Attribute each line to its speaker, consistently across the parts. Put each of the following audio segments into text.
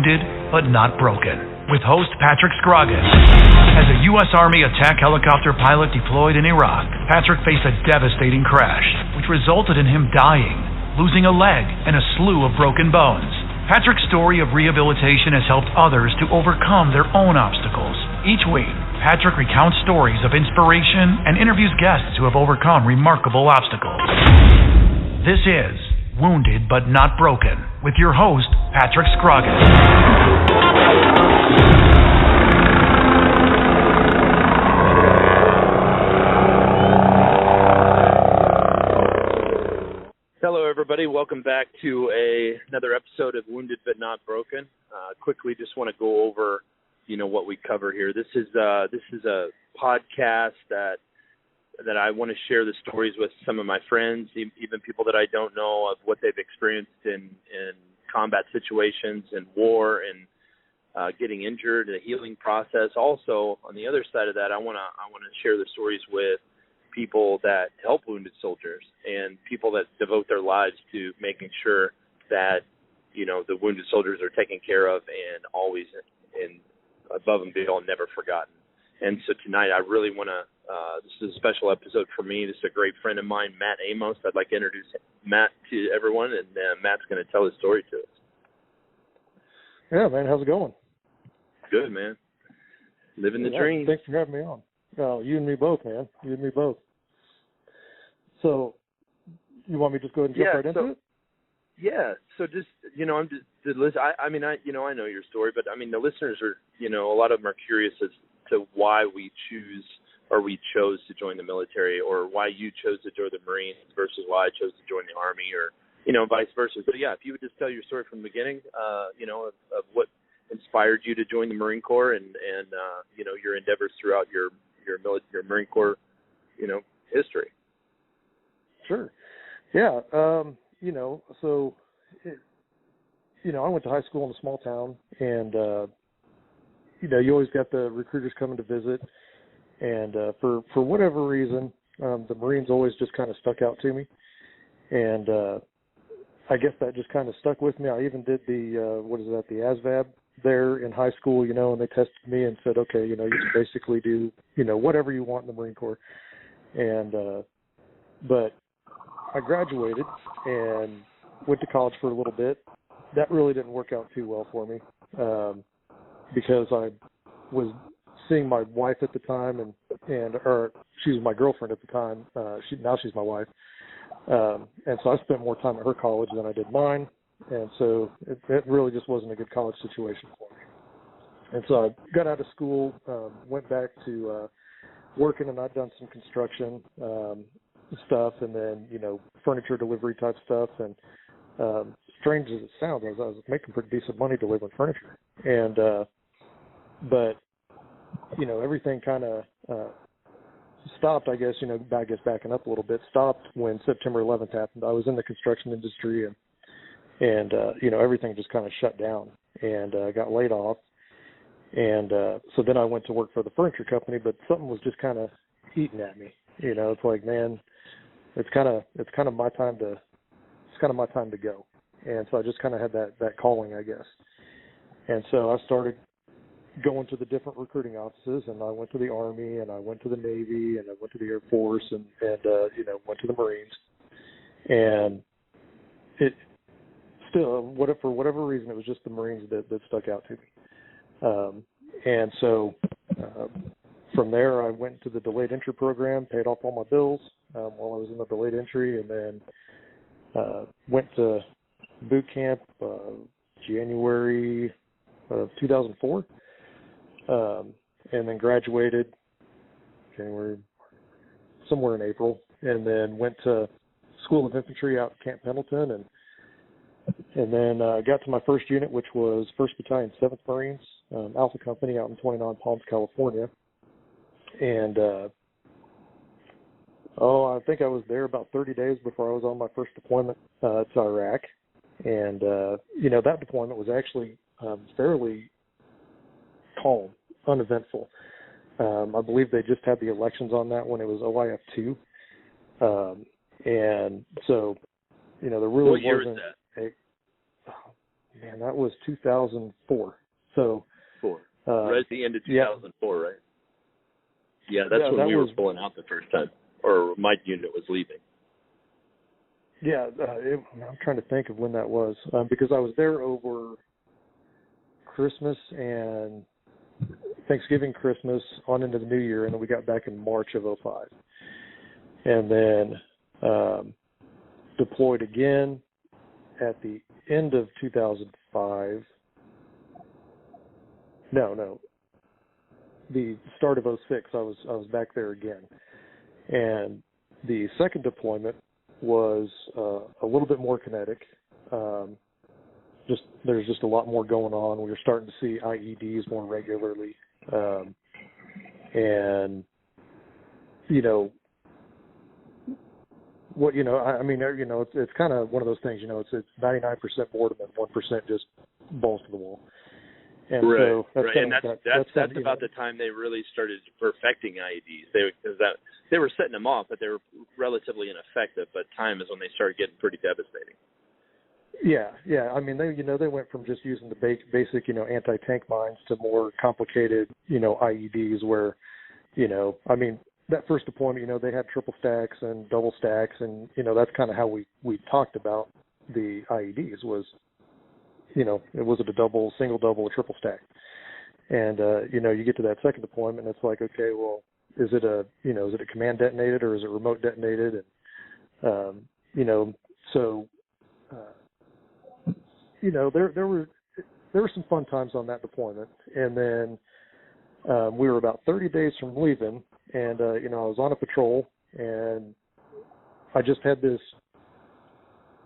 Speaker 1: Wounded but Not Broken, with host Patrick Scroggins. As a U.S. Army attack helicopter pilot deployed in Iraq, Patrick faced a devastating crash, which resulted in him dying, losing a leg, and a slew of broken bones. Patrick's story of rehabilitation has helped others to overcome their own obstacles. Each week, Patrick recounts stories of inspiration and interviews guests who have overcome remarkable obstacles. This is Wounded but Not Broken, with your host, Patrick Scroggins.
Speaker 2: Hello, everybody. Welcome back to another episode of Wounded but Not Broken. Quickly, just want to go over, what we cover here. This is a podcast that I want to share the stories with some of my friends, even people that I don't know, of what they've experienced in combat situations and war and getting injured, the healing process. Also, on the other side of that, I want to share the stories with people that help wounded soldiers and people that devote their lives to making sure that, the wounded soldiers are taken care of and always and above and beyond, never forgotten. And so tonight I really want to, this is a special episode for me. This is a great friend of mine, Sgt Amos. I'd like to introduce Matt to everyone, and Matt's going to tell his story to us.
Speaker 3: Yeah, man, how's it going?
Speaker 2: Good, man. Living the dream.
Speaker 3: Thanks for having me on. You and me both, man. You and me both. So, you want me to just go ahead and jump right into it?
Speaker 2: Yeah. So just, I'm just the list. I know your story, but the listeners are, a lot of them are curious as to why we chose to join the military, or why you chose to join the Marines versus why I chose to join the Army, or vice versa. So yeah, if you would just tell your story from the beginning, of what inspired you to join the Marine Corps and your endeavors throughout your Marine Corps, history.
Speaker 3: Sure. Yeah. So, I went to high school in a small town, and, you always got the recruiters coming to visit. And for whatever reason, the Marines always just kind of stuck out to me. And I guess that just kind of stuck with me. I even did the ASVAB there in high school, and they tested me and said, okay, you can basically do, whatever you want in the Marine Corps. And but I graduated and went to college for a little bit. That really didn't work out too well for me because I was seeing my wife at the time, or she was my girlfriend at the time. Now she's my wife. And so I spent more time at her college than I did mine. And so it really just wasn't a good college situation for me. And so I got out of school, went back to working, and I'd done some construction stuff, and then, furniture delivery type stuff. And strange as it sounds, I was making pretty decent money delivering furniture. And but, everything kind of stopped, I guess, backing up a little bit, stopped when September 11th happened. I was in the construction industry, and everything just kind of shut down, and got laid off. And so then I went to work for the furniture company, but something was just kind of eating at me. It's like, man, it's kind of my time to go. And so I just kind of had that calling, I guess. And so I started going to the different recruiting offices, and I went to the Army, and I went to the Navy, and I went to the Air Force, and went to the Marines. And it still, for whatever reason, it was just the Marines that stuck out to me. And so from there, I went to the delayed entry program, paid off all my bills while I was in the delayed entry, and then went to boot camp January of 2004, and then graduated January, somewhere in April, and then went to School of Infantry out at Camp Pendleton, and then got to my first unit, which was 1st Battalion, 7th Marines, Alpha Company out in 29 Palms, California. And, I think I was there about 30 days before I was on my first deployment to Iraq. And, that deployment was actually fairly calm, uneventful. I believe they just had the elections on that when it was OIF 2. And so, there really
Speaker 2: what year
Speaker 3: wasn't
Speaker 2: was that?
Speaker 3: Man, that was 2004. So
Speaker 2: right at the end of 2004, right? Yeah, that's when we were pulling out the first time, or my unit was leaving.
Speaker 3: Yeah, I'm trying to think of when that was, because I was there over Christmas and Thanksgiving, Christmas, on into the New Year, and then we got back in March of 2005. And then deployed again at the end of 2005. No. The start of 2006, I was back there again. And the second deployment was a little bit more kinetic. There's just a lot more going on. We were starting to see IEDs more regularly. And, it's kind of one of those things, it's 99% boredom and 1% just balls to the wall. And
Speaker 2: right,
Speaker 3: so
Speaker 2: that's about the time they really started perfecting IEDs. They were setting them off, but they were relatively ineffective. But time is when they started getting pretty devastating.
Speaker 3: Yeah. I mean, they went from just using the basic, anti-tank mines to more complicated, IEDs where, that first deployment, they had triple stacks and double stacks, and that's kind of how we talked about the IEDs was. It wasn't a double, single double, or triple stack. And, you get to that second deployment and it's like, okay, well, is it a command detonated or is it remote detonated? And, there were some fun times on that deployment. And then, we were about 30 days from leaving and, I was on a patrol and I just had this,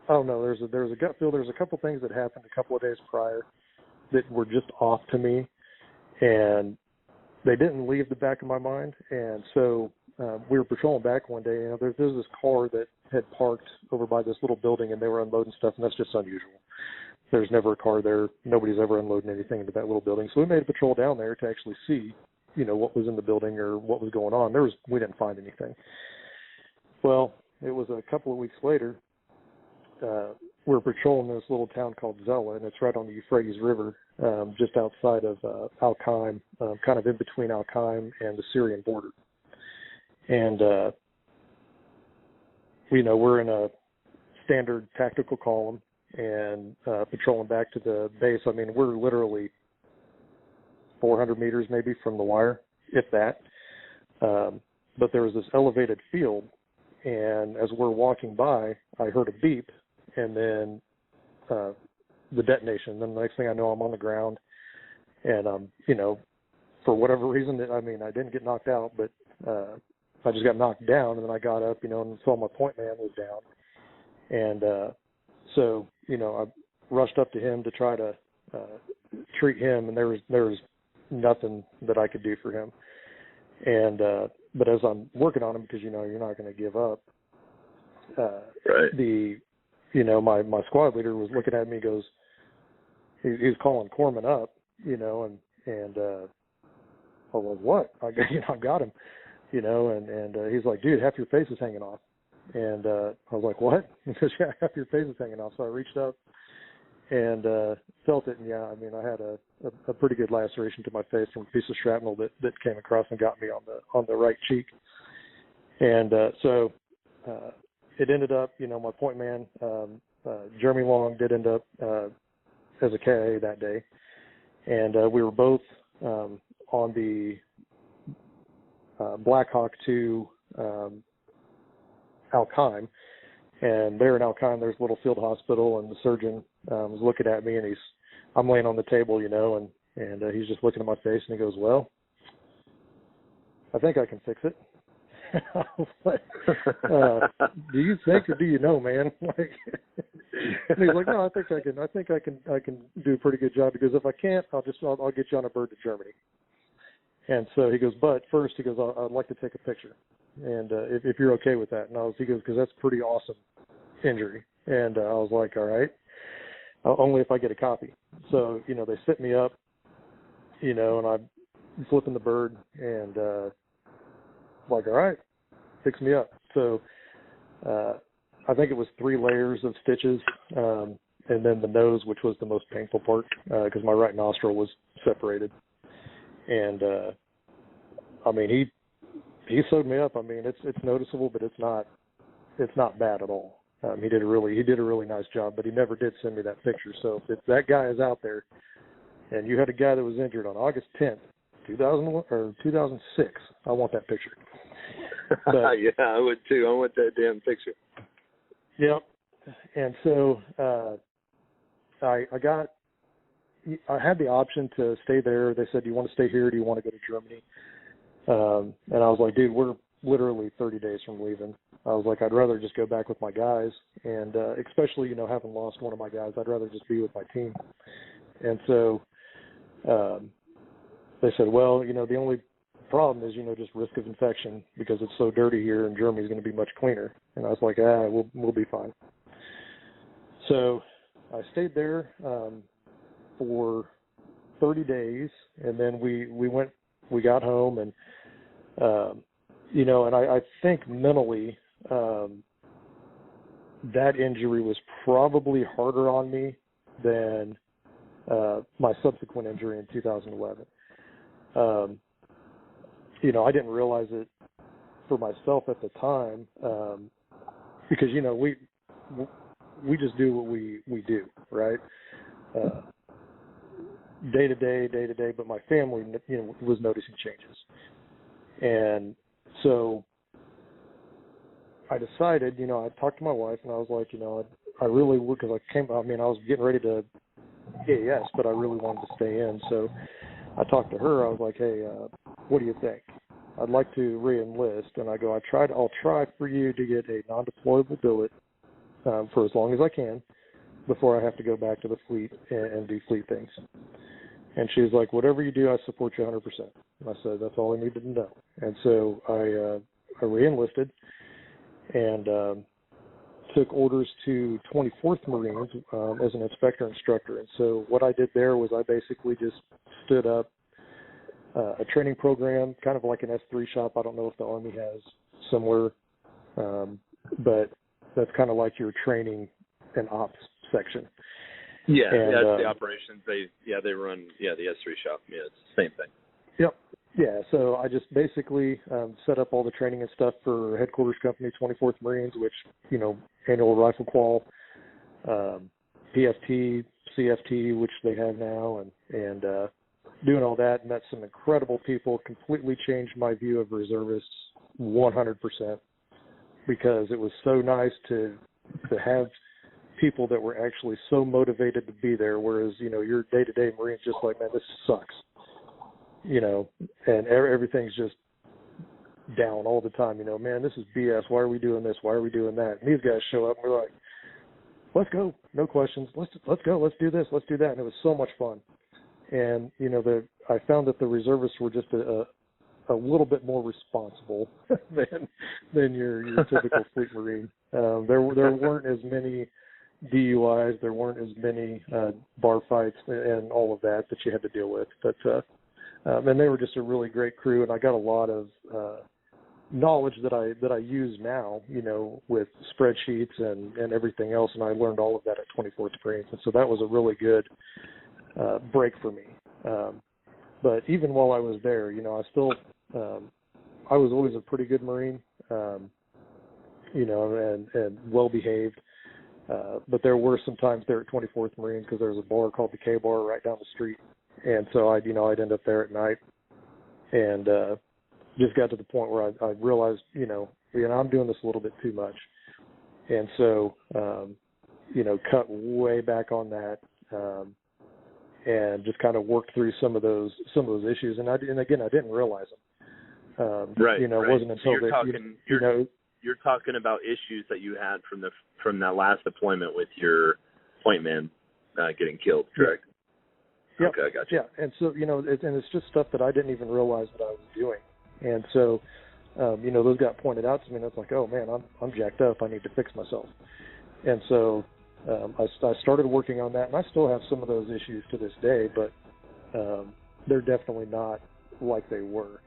Speaker 3: I don't know, there's a gut feel. There's a couple things that happened a couple of days prior that were just off to me, and they didn't leave the back of my mind. And so we were patrolling back one day, and there's this car that had parked over by this little building, and they were unloading stuff, and that's just unusual. There's never a car there. Nobody's ever unloading anything into that little building. So we made a patrol down there to actually see, what was in the building or what was going on. We didn't find anything. Well, it was a couple of weeks later. We're patrolling this little town called Zella, and it's right on the Euphrates River, just outside of Al-Qaim, kind of in between Al-Qaim and the Syrian border. And, we're in a standard tactical column and patrolling back to the base. I mean, we're literally 400 meters maybe from the wire, if that. But there was this elevated field, and as we're walking by, I heard a beep. And then the detonation. Then the next thing I know, I'm on the ground, and for whatever reason, I didn't get knocked out, but I just got knocked down, and then I got up, and saw my point man was down, and so I rushed up to him to try to treat him, and there was nothing that I could do for him, and but as I'm working on him, because you're not going to give up,
Speaker 2: right.
Speaker 3: My squad leader was looking at me, goes, he was calling Corman up, and I was like, what? I got him, and he's like, dude, half your face is hanging off. And I was like, what? He goes, yeah, half your face is hanging off. So I reached up and felt it, and I had a pretty good laceration to my face from a piece of shrapnel that came across and got me on the right cheek. And so it ended up, my point man, Jeremy Long, did end up as a KIA that day. And we were both on the Black Hawk to Al-Qaim. And there in Al-Qaim, there's a little field hospital, and the surgeon was looking at me, and I'm laying on the table, and he's just looking at my face, and he goes, well, I think I can fix it. I was like, do you think or do you know, man? And he's like, no, I think I can do a pretty good job, because if I can't, I'll get you on a bird to Germany. And so he goes, but first, he goes, I'd like to take a picture, and if you're okay with that. And he goes, because that's a pretty awesome injury. And I was like, all right, only if I get a copy. So they sit me up, and I'm flipping the bird, and like, all right, fix me up. So I think it was 3 layers of stitches, and then the nose, which was the most painful part, because my right nostril was separated. And I mean, he sewed me up. I mean, it's noticeable, but it's not bad at all. He did a really nice job, but he never did send me that picture. So if that guy is out there, and you had a guy that was injured on August 10th, 2006, I want that picture. But,
Speaker 2: yeah, I would too. I want that damn picture.
Speaker 3: Yep. And so I had the option to stay there. They said, "Do you want to stay here? Or do you want to go to Germany?" And I was like, "Dude, we're literally 30 days from leaving." I was like, "I'd rather just go back with my guys, and especially, you know, having lost one of my guys, I'd rather just be with my team." And so they said, "Well, you know, the only problem is, you know, just risk of infection because it's so dirty here, and Germany's going to be much cleaner." And I was like, we'll be fine." So I stayed there for 30 days, and then we got home, and you know, and I think mentally that injury was probably harder on me than my subsequent injury in 2011. You know, I didn't realize it for myself at the time because, you know, we just do what we do, right? Day to day, but my family, you know, was noticing changes. And so I decided, you know, I talked to my wife, and I was like, you know, I really would, because I was getting ready to EAS, but I really wanted to stay in. So I talked to her. I was like, "Hey, what do you think? I'd like to re-enlist." And I go, I'll try for you to get a non-deployable billet for as long as I can before I have to go back to the fleet and do fleet things. And she was like, "Whatever you do, I support you 100%. And I said, "That's all I needed to know." And so I re-enlisted and took orders to 24th Marines as an inspector instructor. And so what I did there was I basically just stood up a training program, kind of like an S3 shop. I don't know if the Army has similar, but that's kind of like your training and ops section.
Speaker 2: Yeah,
Speaker 3: and,
Speaker 2: that's the operations. They run the S3 shop. Yeah, it's the same thing.
Speaker 3: Yep. Yeah, so I just basically set up all the training and stuff for Headquarters Company 24th Marines, which, you know, annual rifle qual, PFT, CFT, which they have now, and doing all that. Met some incredible people, completely changed my view of reservists 100%, because it was so nice to have people that were actually so motivated to be there, whereas, you know, your day-to-day Marine's just like, "Man, this sucks." You know, and everything's just down all the time. You know, "Man, this is BS. Why are we doing this? Why are we doing that?" And these guys show up and we're like, "Let's go. No questions. Let's go. Let's do this. Let's do that." And it was so much fun. And, you know, I found that the reservists were just a little bit more responsible than your typical fleet Marine. There weren't as many DUIs. There weren't as many bar fights and all of that you had to deal with. But and they were just a really great crew, and I got a lot of knowledge that I use now, you know, with spreadsheets and everything else, and I learned all of that at 24th Marines, and so that was a really good break for me. But even while I was there, you know, I still I was always a pretty good Marine, you know, and well behaved. But there were some times there at 24th Marines, because there was a bar called the K Bar right down the street. And so I'd end up there at night, and just got to the point where I realized, you know, I'm doing this a little bit too much. And so, you know, cut way back on that, and just kind of worked through some of those issues. And again, I didn't realize them.
Speaker 2: Right.
Speaker 3: You know, it wasn't until
Speaker 2: you're talking about issues that you had from that last deployment with your point man getting killed, correct?
Speaker 3: Yeah.
Speaker 2: Okay, I got you.
Speaker 3: Yeah, and so, you know, it's just stuff that I didn't even realize that I was doing. And so, you know, those got pointed out to me, and it's like, oh, man, I'm jacked up. I need to fix myself. And so I started working on that, and I still have some of those issues to this day, but they're definitely not like they were,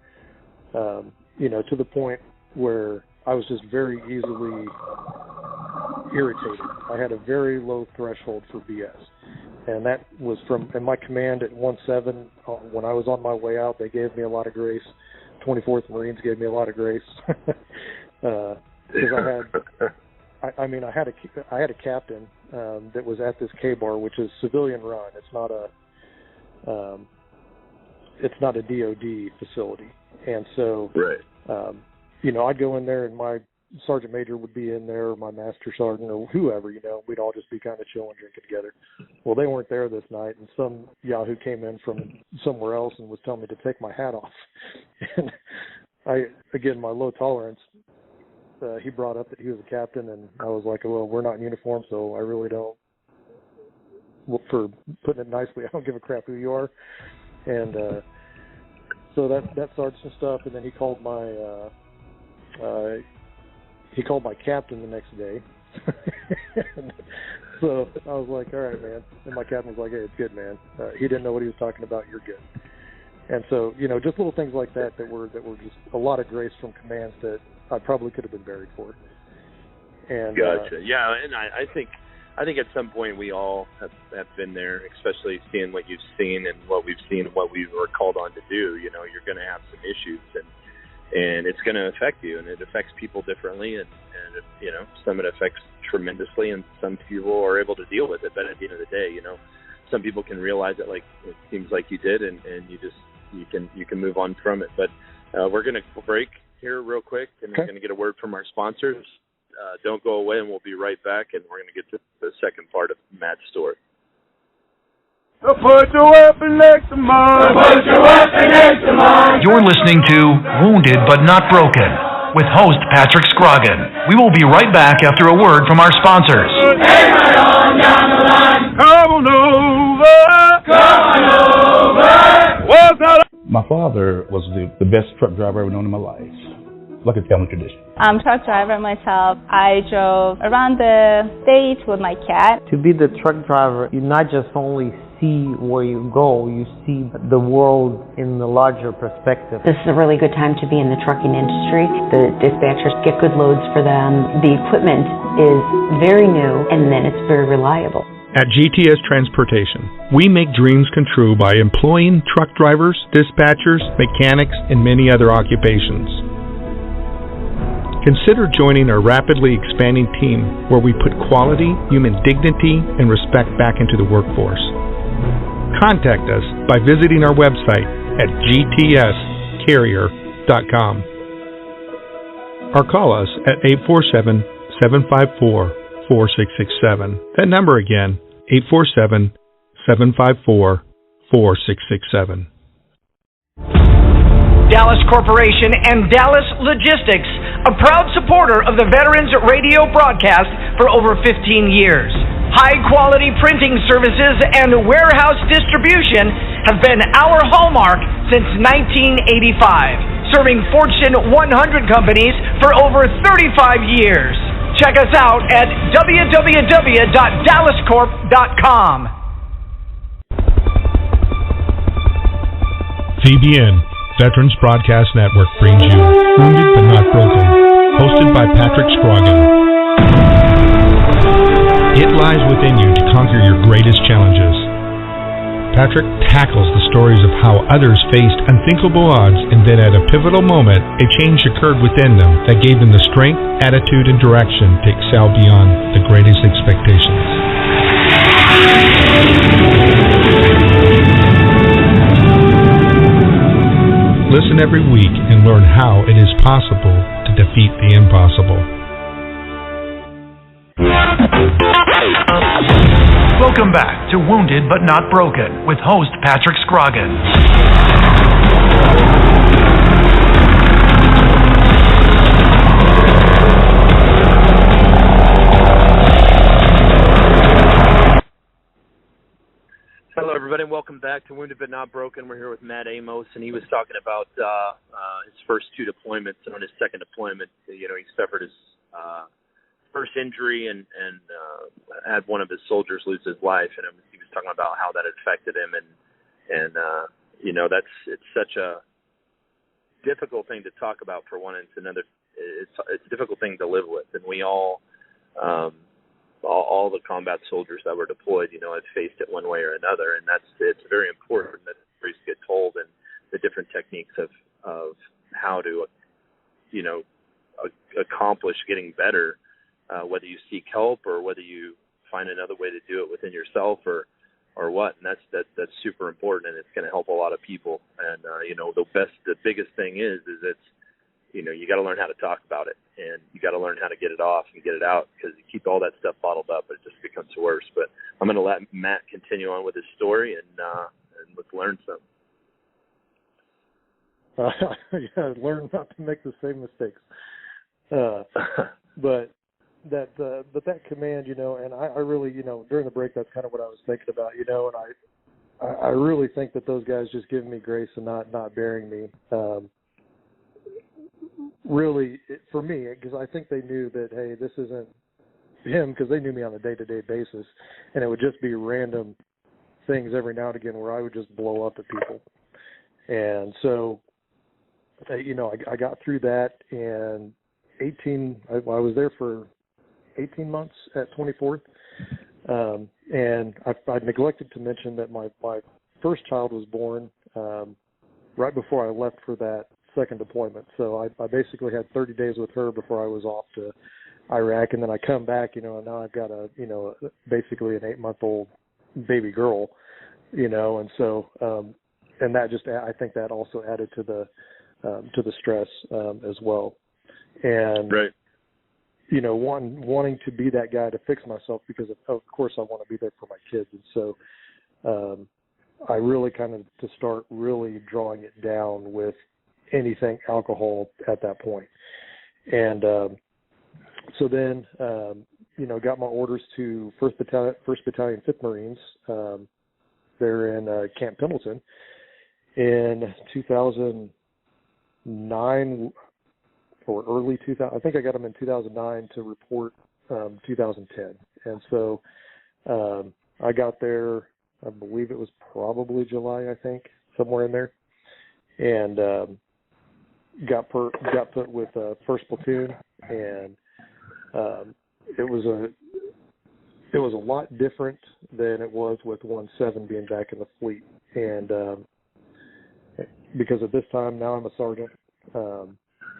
Speaker 3: you know, to the point where I was just very easily irritated. I had a very low threshold for BS. And that was in my command at 1-7. When I was on my way out, they gave me a lot of grace. 24th Marines gave me a lot of grace. Because I had a captain that was at this K-bar, which is civilian run. It's not a DOD facility. And so,
Speaker 2: right.
Speaker 3: I'd go in there and my sergeant major would be in there, or my master sergeant, or whoever, we'd all just be kind of chilling, drinking together. Well, they weren't there this night, and some yahoo came in from somewhere else and was telling me to take my hat off. And my low tolerance, he brought up that he was a captain, and I was like, well, we're not in uniform, so I really don't, for putting it nicely, I don't give a crap who you are. And so that started some stuff, and then he called my captain the next day. So I was like, all right, man. And my captain was like, hey, it's good, man. He didn't know what he was talking about. You're good. And so, just little things like that were just a lot of grace from commands that I probably could have been buried for. And
Speaker 2: gotcha. Yeah, and I think at some point we all have been there, especially seeing what you've seen and what we've seen and what we were called on to do. You're going to have some issues, and it's going to affect you, and it affects people differently, and some it affects tremendously, and some people are able to deal with it. But at the end of the day, some people can realize it, like it seems like you did, and you can move on from it. But we're going to break here real quick, and we're going to get a word from our sponsors. Don't go away, and we'll be right back, and we're going to get to the second part of Matt's story.
Speaker 4: So put your weapon next to mine. Put your weapon next to mine.
Speaker 1: You're listening to Wounded But Not Broken with host Patrick Scroggin. We will be right back after a word from our sponsors.
Speaker 4: Hey, right on down the line. Come on over. Come on over. What's that?
Speaker 5: My father was the best truck driver I've ever known in my life. Like a family tradition.
Speaker 6: I'm a truck driver myself. I drove around the state with my cat.
Speaker 7: To be the truck driver, you not just only see where you go, you see the world in the larger perspective.
Speaker 8: This is a really good time to be in the trucking industry. The dispatchers get good loads for them. The equipment is very new, and then it's very reliable.
Speaker 9: At GTS Transportation, we make dreams come true by employing truck drivers, dispatchers, mechanics, and many other occupations. Consider joining our rapidly expanding team where we put quality, human dignity, and respect back into the workforce. Contact us by visiting our website at gtscarrier.com or call us at 847-754-4667. That number again, 847-754-4667.
Speaker 10: Dallas Corporation and Dallas Logistics, a proud supporter of the Veterans Radio broadcast for over 15 years. High-quality printing services and warehouse distribution have been our hallmark since 1985, serving Fortune 100 companies for over 35 years. Check us out at www.dallascorp.com.
Speaker 9: VBN, Veterans Broadcast Network, brings you Wounded But Not Broken, hosted by Patrick Scroggin. It lies within you to conquer your greatest challenges. Patrick tackles the stories of how others faced unthinkable odds, and then at a pivotal moment, a change occurred within them that gave them the strength, attitude, and direction to excel beyond the greatest expectations. Listen every week and learn how it is possible to defeat the impossible.
Speaker 1: Welcome back to Wounded But Not Broken with host Patrick Scroggin.
Speaker 2: Hello, everybody, and welcome back to Wounded But Not Broken. We're here with Matt Amos, and he was talking about his first two deployments, and on his second deployment, he suffered his first injury and had one of his soldiers lose his life, and he was talking about how that affected him, and it's such a difficult thing to talk about. For one, it's a difficult thing to live with, and we all all the combat soldiers that were deployed, you know, had faced it one way or another, and it's very important that stories get told and the different techniques of how to, you know, accomplish getting better, whether you seek help or whether you find another way to do it within yourself or what. And that's super important, and it's going to help a lot of people. And you know, the biggest thing is it's, you know, you got to learn how to talk about it, and you got to learn how to get it off and get it out, because you keep all that stuff bottled up, it just becomes worse. But I'm going to let Matt continue on with his story, and let's learn some.
Speaker 3: Yeah, learn not to make the same mistakes. But that command, you know, and I really, you know, during the break, that's kind of what I was thinking about, you know, and I really think that those guys just giving me grace and not burying me. Really, for me, because I think they knew that, hey, this isn't him, because they knew me on a day-to-day basis, and it would just be random things every now and again where I would just blow up at people. And so, you know, I got through that, and I was there for 18 months at 24th, and I neglected to mention that my first child was born right before I left for that second deployment. So I basically had 30 days with her before I was off to Iraq, and then I come back, you know, and now I've got basically an 8-month-old baby girl, you know, and so and that just, I think that also added to the stress as well. And
Speaker 2: right.
Speaker 3: You know, wanting to be that guy to fix myself, because of course I want to be there for my kids, and so I really kind of to start really drawing it down with anything alcohol at that point. And so then, you know, got my orders to 1st Battalion, 5th Marines. They're in Camp Pendleton in 2009 or early 2000. I think I got them in 2009 to report 2010. And so I got there, I believe it was probably July, I think, somewhere in there. And got put with 1st Platoon, and it was a lot different than it was with 1-7 being back in the fleet. And because at this time now I'm a sergeant,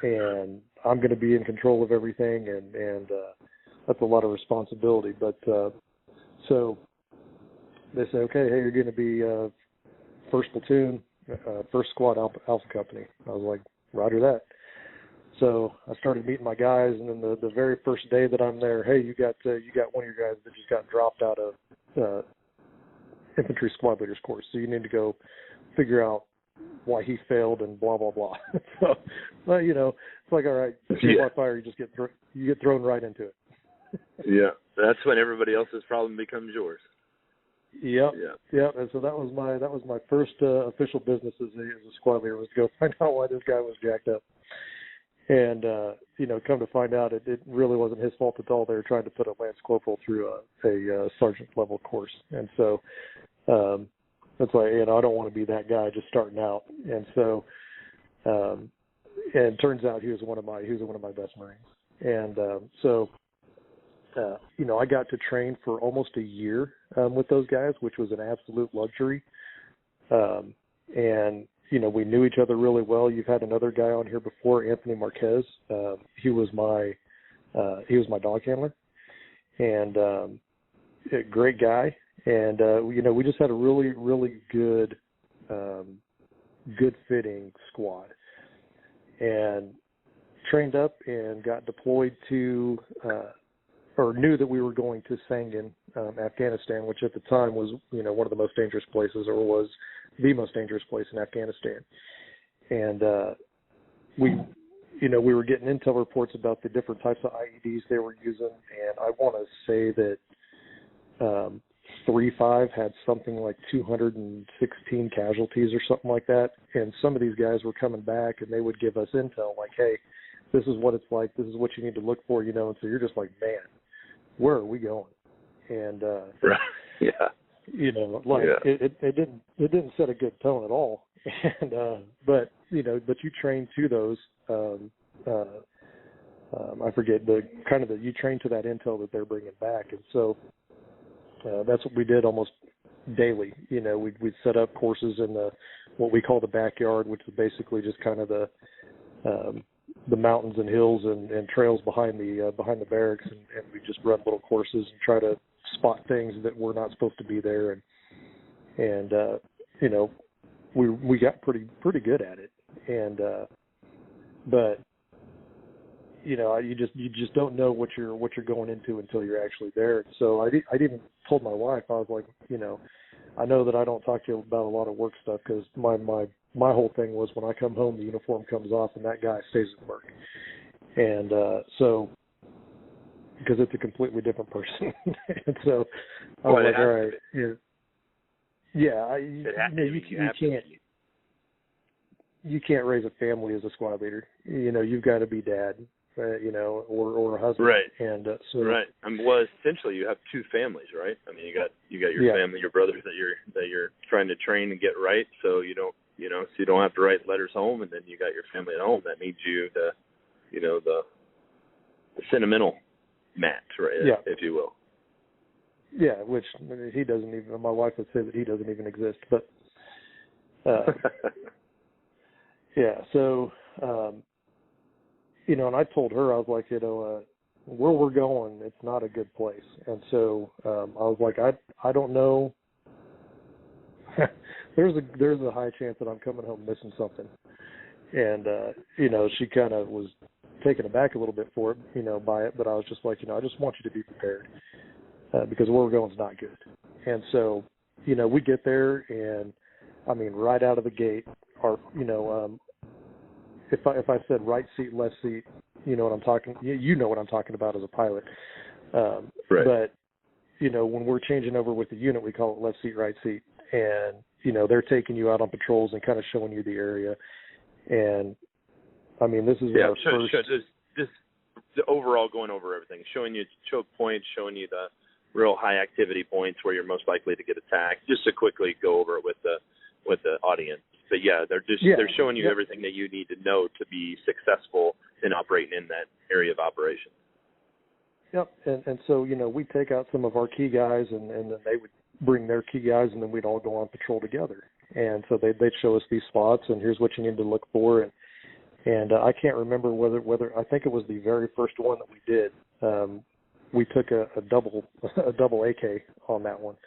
Speaker 3: and I'm going to be in control of everything, and that's a lot of responsibility. But so they say, okay, hey, you're going to be 1st Platoon, 1st Squad Alpha Company. I was like, roger that. So I started meeting my guys, and then the very first day that I'm there, hey, you got one of your guys that just got dropped out of infantry squad leaders course, so you need to go figure out why he failed and blah blah blah. So, well, you know, it's like, all right, by fire, you get thrown right into it.
Speaker 2: Yeah, that's when everybody else's problem becomes yours.
Speaker 3: Yep. And so that was my first official business as a squad leader, was to go find out why this guy was jacked up. And you know, come to find out, it really wasn't his fault at all. They were trying to put a lance corporal through a sergeant level course, and so that's why, you know, I don't want to be that guy just starting out. And so, and it turns out he was one of my best Marines. And so, you know, I got to train for almost a year with those guys, which was an absolute luxury. And you know, we knew each other really well. You've had another guy on here before, Anthony Marquez. He was my dog handler, and a great guy. And you know, we just had a really, really good fitting squad, and trained up and got deployed to, or knew that we were going to Sangin, Afghanistan, which at the time was, you know, one of the most dangerous places, or was the most dangerous place in Afghanistan. And we were getting intel reports about the different types of IEDs they were using, and I want to say that 3-5 had something like 216 casualties or something like that. And some of these guys were coming back, and they would give us intel like, hey, this is what it's like, this is what you need to look for, you know. And so you're just like, man, where are we going? And
Speaker 2: right. Yeah.
Speaker 3: You know, like it didn't set a good tone at all. And but you know, but you train to those I forget you train to that intel that they're bringing back, and so that's what we did almost daily. You know, we'd set up courses in what we call the backyard, which is basically just kind of the mountains and hills and trails behind the barracks, and we just run little courses and try to spot things that were not supposed to be there, and you know, we got pretty good at it, and but you know, you just don't know what you're going into until you're actually there. So I even told my wife, I was like, you know, I know that I don't talk to you about a lot of work stuff, because my whole thing was, when I come home, the uniform comes off and that guy stays at work. And so, because it's a completely different person. And so I was like, all right, you can't raise a family as a squad leader. You know, you've got to be dad, you know, or a husband.
Speaker 2: Right.
Speaker 3: And
Speaker 2: right. I mean, well, essentially, you have two families, right? I mean, you got your family, your brothers that you're trying to train and get right, so you don't have to write letters home, and then you got your family at home that needs you to, you know, the sentimental mat, right?
Speaker 3: Yeah.
Speaker 2: If you will.
Speaker 3: Yeah, which he doesn't even. My wife would say that he doesn't even exist, but yeah. So, you know, and I told her, I was like, you know, where we're going, it's not a good place, and so I was like, I don't know. There's a high chance that I'm coming home missing something, and you know, she kind of was taken aback a little bit for it, you know, by it, but I was just like, you know, I just want you to be prepared, because where we're going is not good. And so, you know, we get there, and I mean, right out of the gate, you know, if I said right seat, left seat, you know what I'm talking, you know what I'm talking about as a pilot.
Speaker 2: Right.
Speaker 3: But, you know, when we're changing over with the unit, we call it left seat, right seat. And, you know, they're taking you out on patrols and kind of showing you the area. And, I mean, this is our first...
Speaker 2: Just the overall going over everything, showing you choke points, showing you the real high activity points where you're most likely to get attacked, just to quickly go over it with the audience. But yeah, they're showing you everything that you need to know to be successful in operating in that area of operation.
Speaker 3: Yep, and so, you know, we'd take out some of our key guys, and then they would bring their key guys, and then we'd all go on patrol together. And so they'd show us these spots, and here's what you need to look for. And I can't remember whether I think it was the very first one that we did. We took a double AK on that one.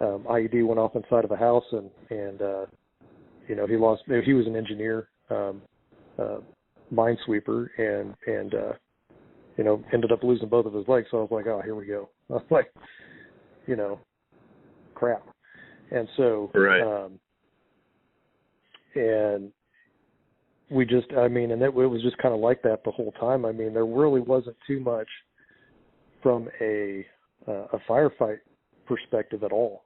Speaker 3: IED went off inside of a house, and you know, he was an engineer, minesweeper, and you know, ended up losing both of his legs. So I was like, oh, here we go. I was like, you know, crap. And so,
Speaker 2: right.
Speaker 3: And we just, I mean, and it was just kind of like that the whole time. I mean, there really wasn't too much from a firefight perspective at all.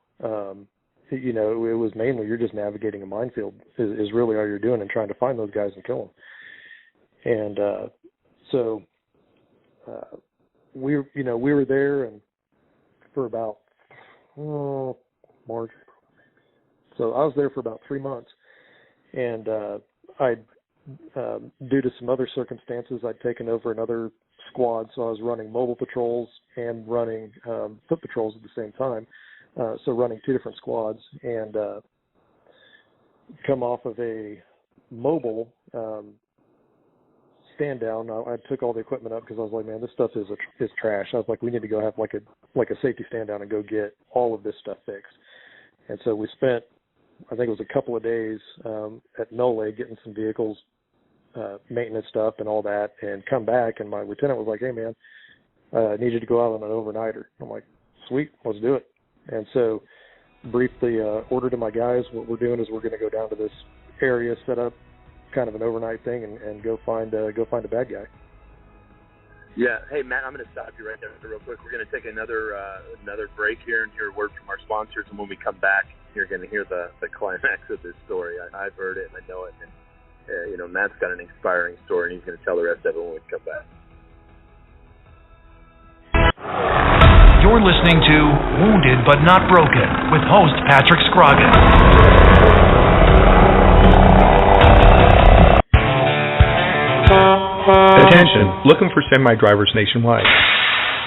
Speaker 3: You know, it was mainly you're just navigating a minefield is really all you're doing, and trying to find those guys and kill them. And so we were there and for about March. So I was there for about 3 months, and due to some other circumstances, I'd taken over another squad, so I was running mobile patrols and running foot patrols at the same time. So running two different squads, and come off of a mobile stand down. I took all the equipment up because I was like, man, this stuff is trash. I was like, we need to go have like a safety stand down and go get all of this stuff fixed. And so we spent, I think it was a couple of days at Nole getting some vehicles, maintenance stuff and all that, and come back, and my lieutenant was like, hey man, I need you to go out on an overnighter. I'm like, sweet, let's do it. And so briefly ordered to my guys, what we're doing is we're going to go down to this area, set up kind of an overnight thing, and go find a bad guy.
Speaker 2: Yeah. Hey, Matt, I'm going to stop you right there real quick. We're going to take another break here and hear a word from our sponsors. And when we come back, you're going to hear the climax of this story. I've heard it and I know it. And, you know, Matt's got an inspiring story, and he's going to tell the rest of it when we come back.
Speaker 1: You're listening to Wounded But Not Broken with host Patrick Scroggin.
Speaker 9: Attention, looking for semi-drivers nationwide.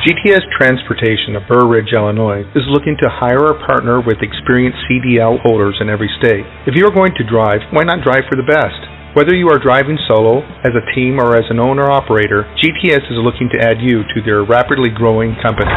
Speaker 9: GTS Transportation of Burr Ridge, Illinois is looking to hire or partner with experienced CDL holders in every state. If you are going to drive, why not drive for the best? Whether you are driving solo, as a team, or as an owner-operator, GTS is looking to add you to their rapidly growing company.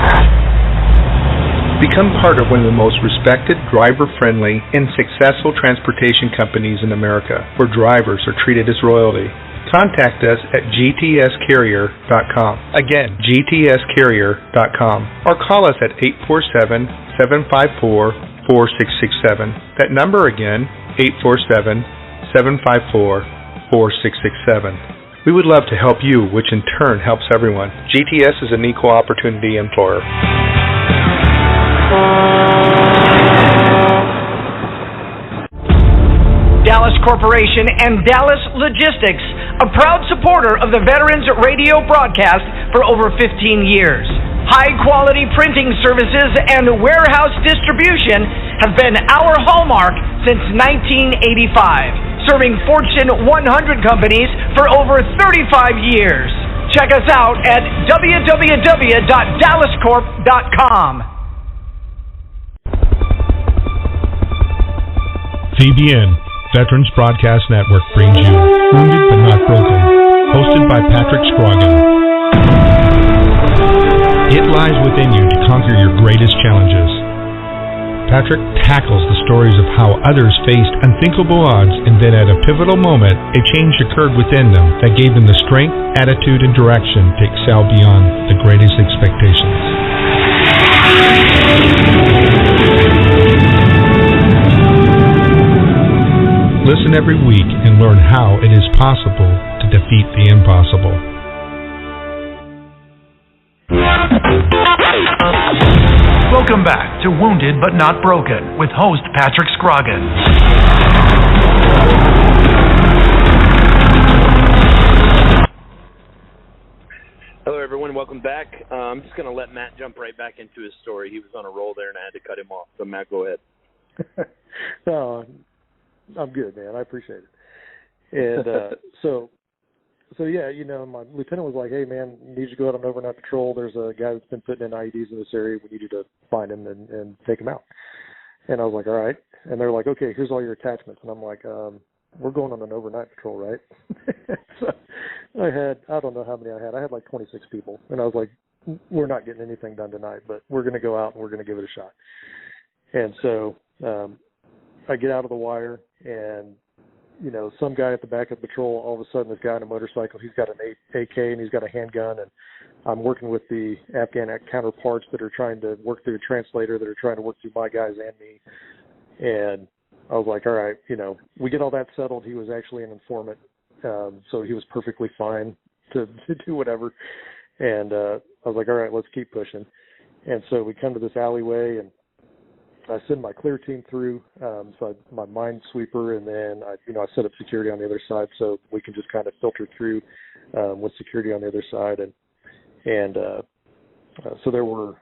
Speaker 9: Become part of one of the most respected, driver-friendly, and successful transportation companies in America, where drivers are treated as royalty. Contact us at gtscarrier.com. Again, gtscarrier.com. Or call us at 847-754-4667. That number again, 847-754-4667. We would love to help you, which in turn helps everyone. GTS is an equal opportunity employer.
Speaker 10: Dallas Corporation and Dallas Logistics, a proud supporter of the Veterans Radio broadcast for over 15 years. High-quality printing services and warehouse distribution have been our hallmark since 1985, serving Fortune 100 companies for over 35 years. Check us out at www.dallascorp.com.
Speaker 9: VBN, Veterans Broadcast Network, brings you Wounded But Not Broken, hosted by Patrick Scroggin. It lies within you to conquer your greatest challenges. Patrick tackles the stories of how others faced unthinkable odds, and then at a pivotal moment, a change occurred within them that gave them the strength, attitude, and direction to excel beyond the greatest expectations. Listen every week and learn how it is possible to defeat the impossible.
Speaker 1: Welcome back to Wounded But Not Broken with host Patrick Scroggin.
Speaker 2: Hello, everyone. Welcome back. I'm just going to let Matt jump right back into his story. He was on a roll there, and I had to cut him off. So, Matt, go ahead.
Speaker 3: No, I'm good, man. I appreciate it. And so yeah, you know, my lieutenant was like, "Hey, man, you need to go out on overnight patrol. There's a guy that's been putting in IEDs in this area. We need you to find him and take him out." And I was like, "All right." And they're like, "Okay, here's all your attachments." And I'm like, "We're going on an overnight patrol, right?" So I don't know how many I had. I had like 26 people, and I was like, "We're not getting anything done tonight, but we're going to go out and we're going to give it a shot." And so I get out of the wire, and you know, some guy at the back of the patrol, all of a sudden, this guy on a motorcycle, he's got an AK and he's got a handgun, and I'm working with the Afghan counterparts that are trying to work through a translator, that are trying to work through my guys and me. And I was like, all right, you know, we get all that settled. He was actually an informant, so he was perfectly fine to do whatever. And I was like, all right, let's keep pushing. And so we come to this alleyway, and I send my clear team through, so my minesweeper, and then I set up security on the other side so we can just kind of filter through with security on the other side, and so there were,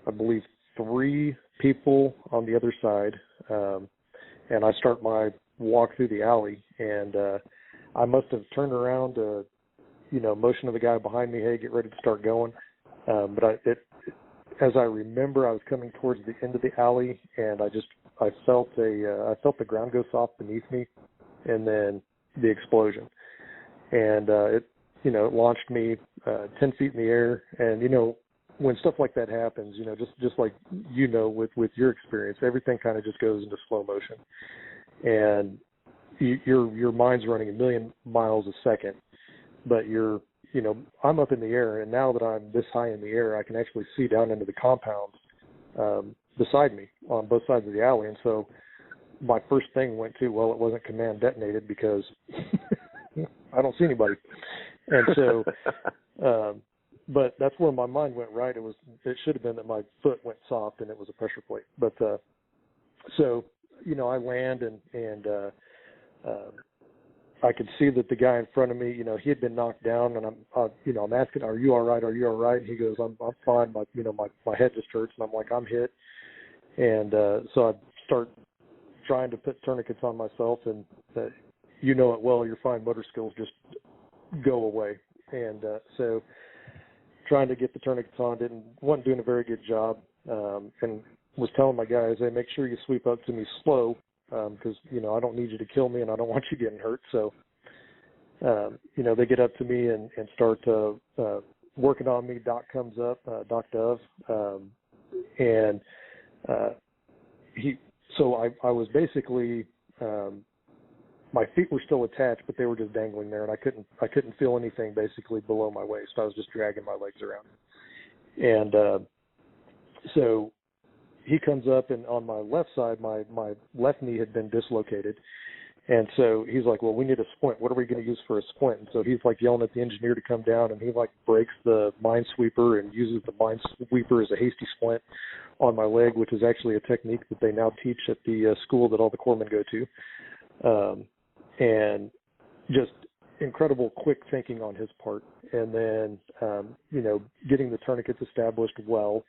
Speaker 3: I believe, 3 people on the other side, and I start my walk through the alley, and I must have turned around to, motion to the guy behind me, hey, get ready to start going, but as I remember, I was coming towards the end of the alley, and I felt the ground go soft beneath me, and then the explosion, and it launched me 10 feet in the air. And when stuff like that happens, just like with your experience, everything kind of just goes into slow motion, and your mind's running a million miles a second, but I'm up in the air, and now that I'm this high in the air, I can actually see down into the compounds beside me on both sides of the alley. And so my first thing went to, well, it wasn't command detonated because I don't see anybody. And so, but that's where my mind went right. It should have been that my foot went soft and it was a pressure plate. But so, I land and I could see that the guy in front of me, he had been knocked down, and I'm asking, "Are you all right? Are you all right?" And he goes, "I'm fine. My head just hurts." And I'm like, "I'm hit." And so I start trying to put tourniquets on myself, and it well, your fine motor skills just go away. And so trying to get the tourniquets on, wasn't doing a very good job, and was telling my guys, hey, make sure you sweep up to me slow, because, I don't need you to kill me and I don't want you getting hurt. So, they get up to me and start working on me. Doc comes up, Doc Dove, and I was basically, my feet were still attached, but they were just dangling there, and I couldn't feel anything basically below my waist. I was just dragging my legs around. And so he comes up, and on my left side, my left knee had been dislocated. And so he's like, well, we need a splint. What are we going to use for a splint? And so he's like yelling at the engineer to come down, and he like breaks the minesweeper and uses the minesweeper as a hasty splint on my leg, which is actually a technique that they now teach at the school that all the corpsmen go to. And just incredible quick thinking on his part. And then, getting the tourniquets established well.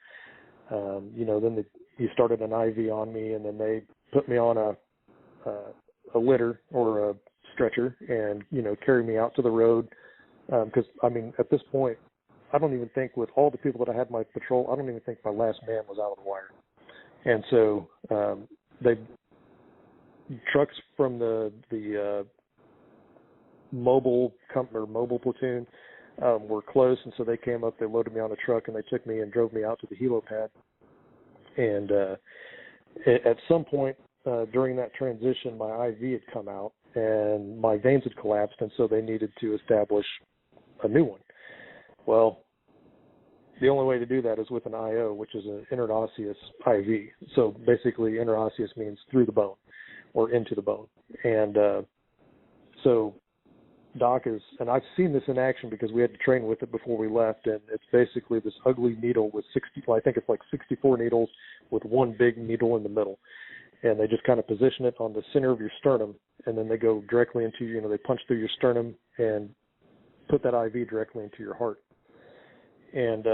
Speaker 3: Then he started an IV on me, and then they put me on a litter or a stretcher and, carry me out to the road. Because, at this point, I don't even think, with all the people that I had in my patrol, I don't even think my last man was out of the wire. And so trucks from the mobile platoon were close, and so they came up, they loaded me on a truck, and they took me and drove me out to the helo pad. And at some point during that transition, my IV had come out, and my veins had collapsed, and so they needed to establish a new one. Well, the only way to do that is with an IO, which is an interosseous IV. So basically, interosseous means through the bone or into the bone. And so Doc is, and I've seen this in action because we had to train with it before we left, and it's basically this ugly needle with 64 needles with one big needle in the middle. And they just kind of position it on the center of your sternum, and then they go directly into, they punch through your sternum and put that IV directly into your heart. And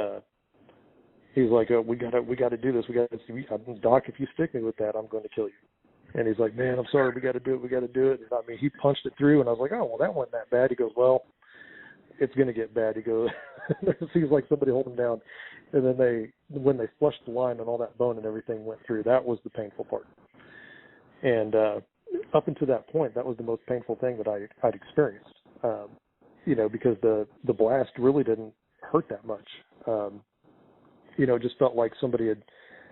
Speaker 3: he's like, we got to do this. Doc, if you stick me with that, I'm going to kill you. And he's like, man, I'm sorry, we got to do it. And he punched it through, and I was like, oh, well, that wasn't that bad. He goes, well, it's going to get bad. He goes, it seems like somebody holding him down. And then when they flushed the line and all that bone and everything went through, that was the painful part. And up until that point, that was the most painful thing that I'd experienced, because the blast really didn't hurt that much. It just felt like somebody had,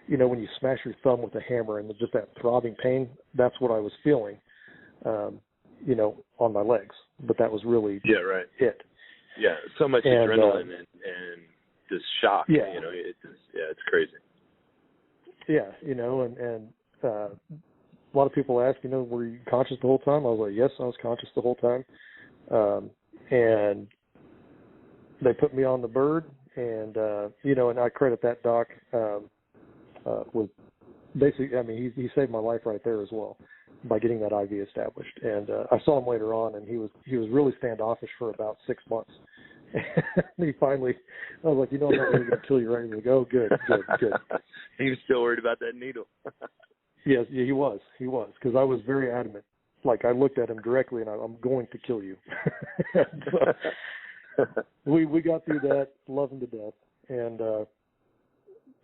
Speaker 3: when you smash your thumb with a hammer and just that throbbing pain, that's what I was feeling, on my legs. But that was really it.
Speaker 2: Yeah, so much adrenaline and just shock.
Speaker 3: Yeah.
Speaker 2: It's crazy.
Speaker 3: Yeah, and a lot of people ask, were you conscious the whole time? I was like, yes, I was conscious the whole time. And they put me on the bird, and and I credit that doc with basically, he saved my life right there as well by getting that IV established. And I saw him later on, and he was really standoffish for about 6 months. And he finally, I was like, I'm not really going to kill you right away. Go, good.
Speaker 2: He was still worried about that needle.
Speaker 3: Yes, he was, because I was very adamant. Like, I looked at him directly, and I'm going to kill you. So, we got through that, loved him to death, and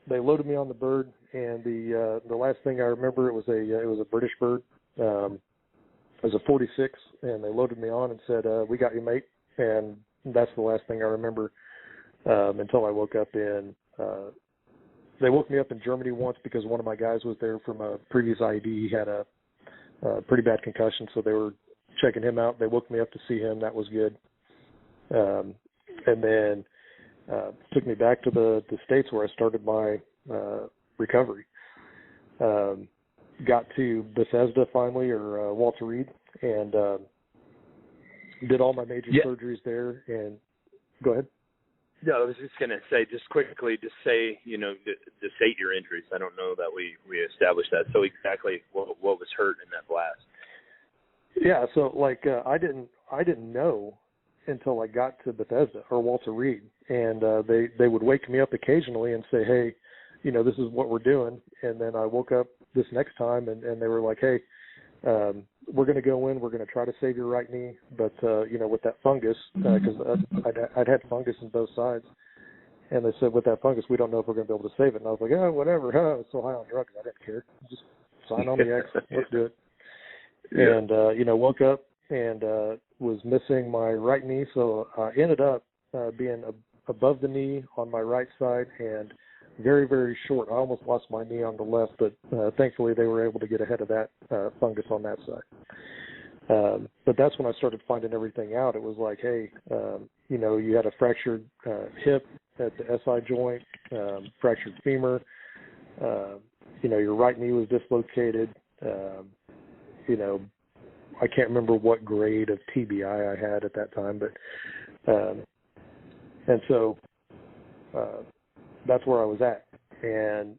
Speaker 3: they loaded me on the bird. And the last thing I remember, it was a British bird. It was a 46, and they loaded me on and said, "We got you, mate." And that's the last thing I remember until I woke up in. They woke me up in Germany once because one of my guys was there from a previous IED. He had a pretty bad concussion, so they were checking him out. They woke me up to see him. That was good. And then took me back to the States where I started my recovery. Got to Bethesda finally, or Walter Reed, and did all my major surgeries there. And go ahead.
Speaker 2: Yeah, I was just going to say, just quickly, to say, to state your injuries. I don't know that we established that. So exactly what was hurt in that blast?
Speaker 3: Yeah, so I didn't know until I got to Bethesda or Walter Reed, and they would wake me up occasionally and say, hey, this is what we're doing. And then I woke up this next time, and they were like, hey, we're going to go in, we're going to try to save your right knee, but, with that fungus, because I'd had fungus in both sides, and they said, with that fungus, we don't know if we're going to be able to save it. And I was like, whatever. I was so high on drugs, I didn't care. Just sign on the X. Let's do it. Yeah. And, woke up and was missing my right knee, so I ended up being above the knee on my right side and very, very short. I almost lost my knee on the left, but thankfully they were able to get ahead of that fungus on that side. But that's when I started finding everything out. It was like, hey, you had a fractured hip at the SI joint, fractured femur, your right knee was dislocated, I can't remember what grade of TBI I had at that time, but and so that's where I was at. And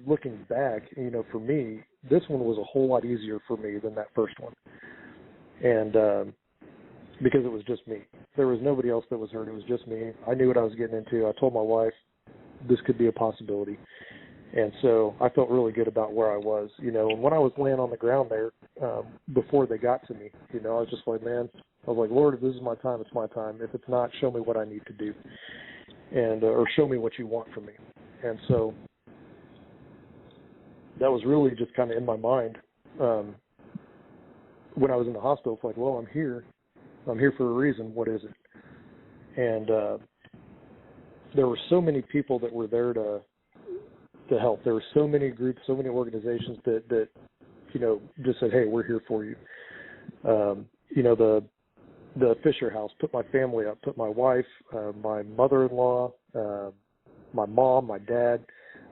Speaker 3: looking back, for me, this one was a whole lot easier for me than that first one, and because it was just me. There was nobody else that was hurt. It was just me. I knew what I was getting into. I told my wife this could be a possibility. And so I felt really good about where I was, and when I was laying on the ground there, before they got to me, I was just like, man, I was like, Lord, if this is my time, it's my time. If it's not, show me what I need to do, and or show me what you want from me. And so that was really just kind of in my mind. When I was in the hospital, it's like, well, I'm here for a reason. What is it? And there were so many people that were there to help. There were so many groups, so many organizations that just said, hey, we're here for you. The Fisher House put my family up, put my wife, my mother-in-law, my mom, my dad,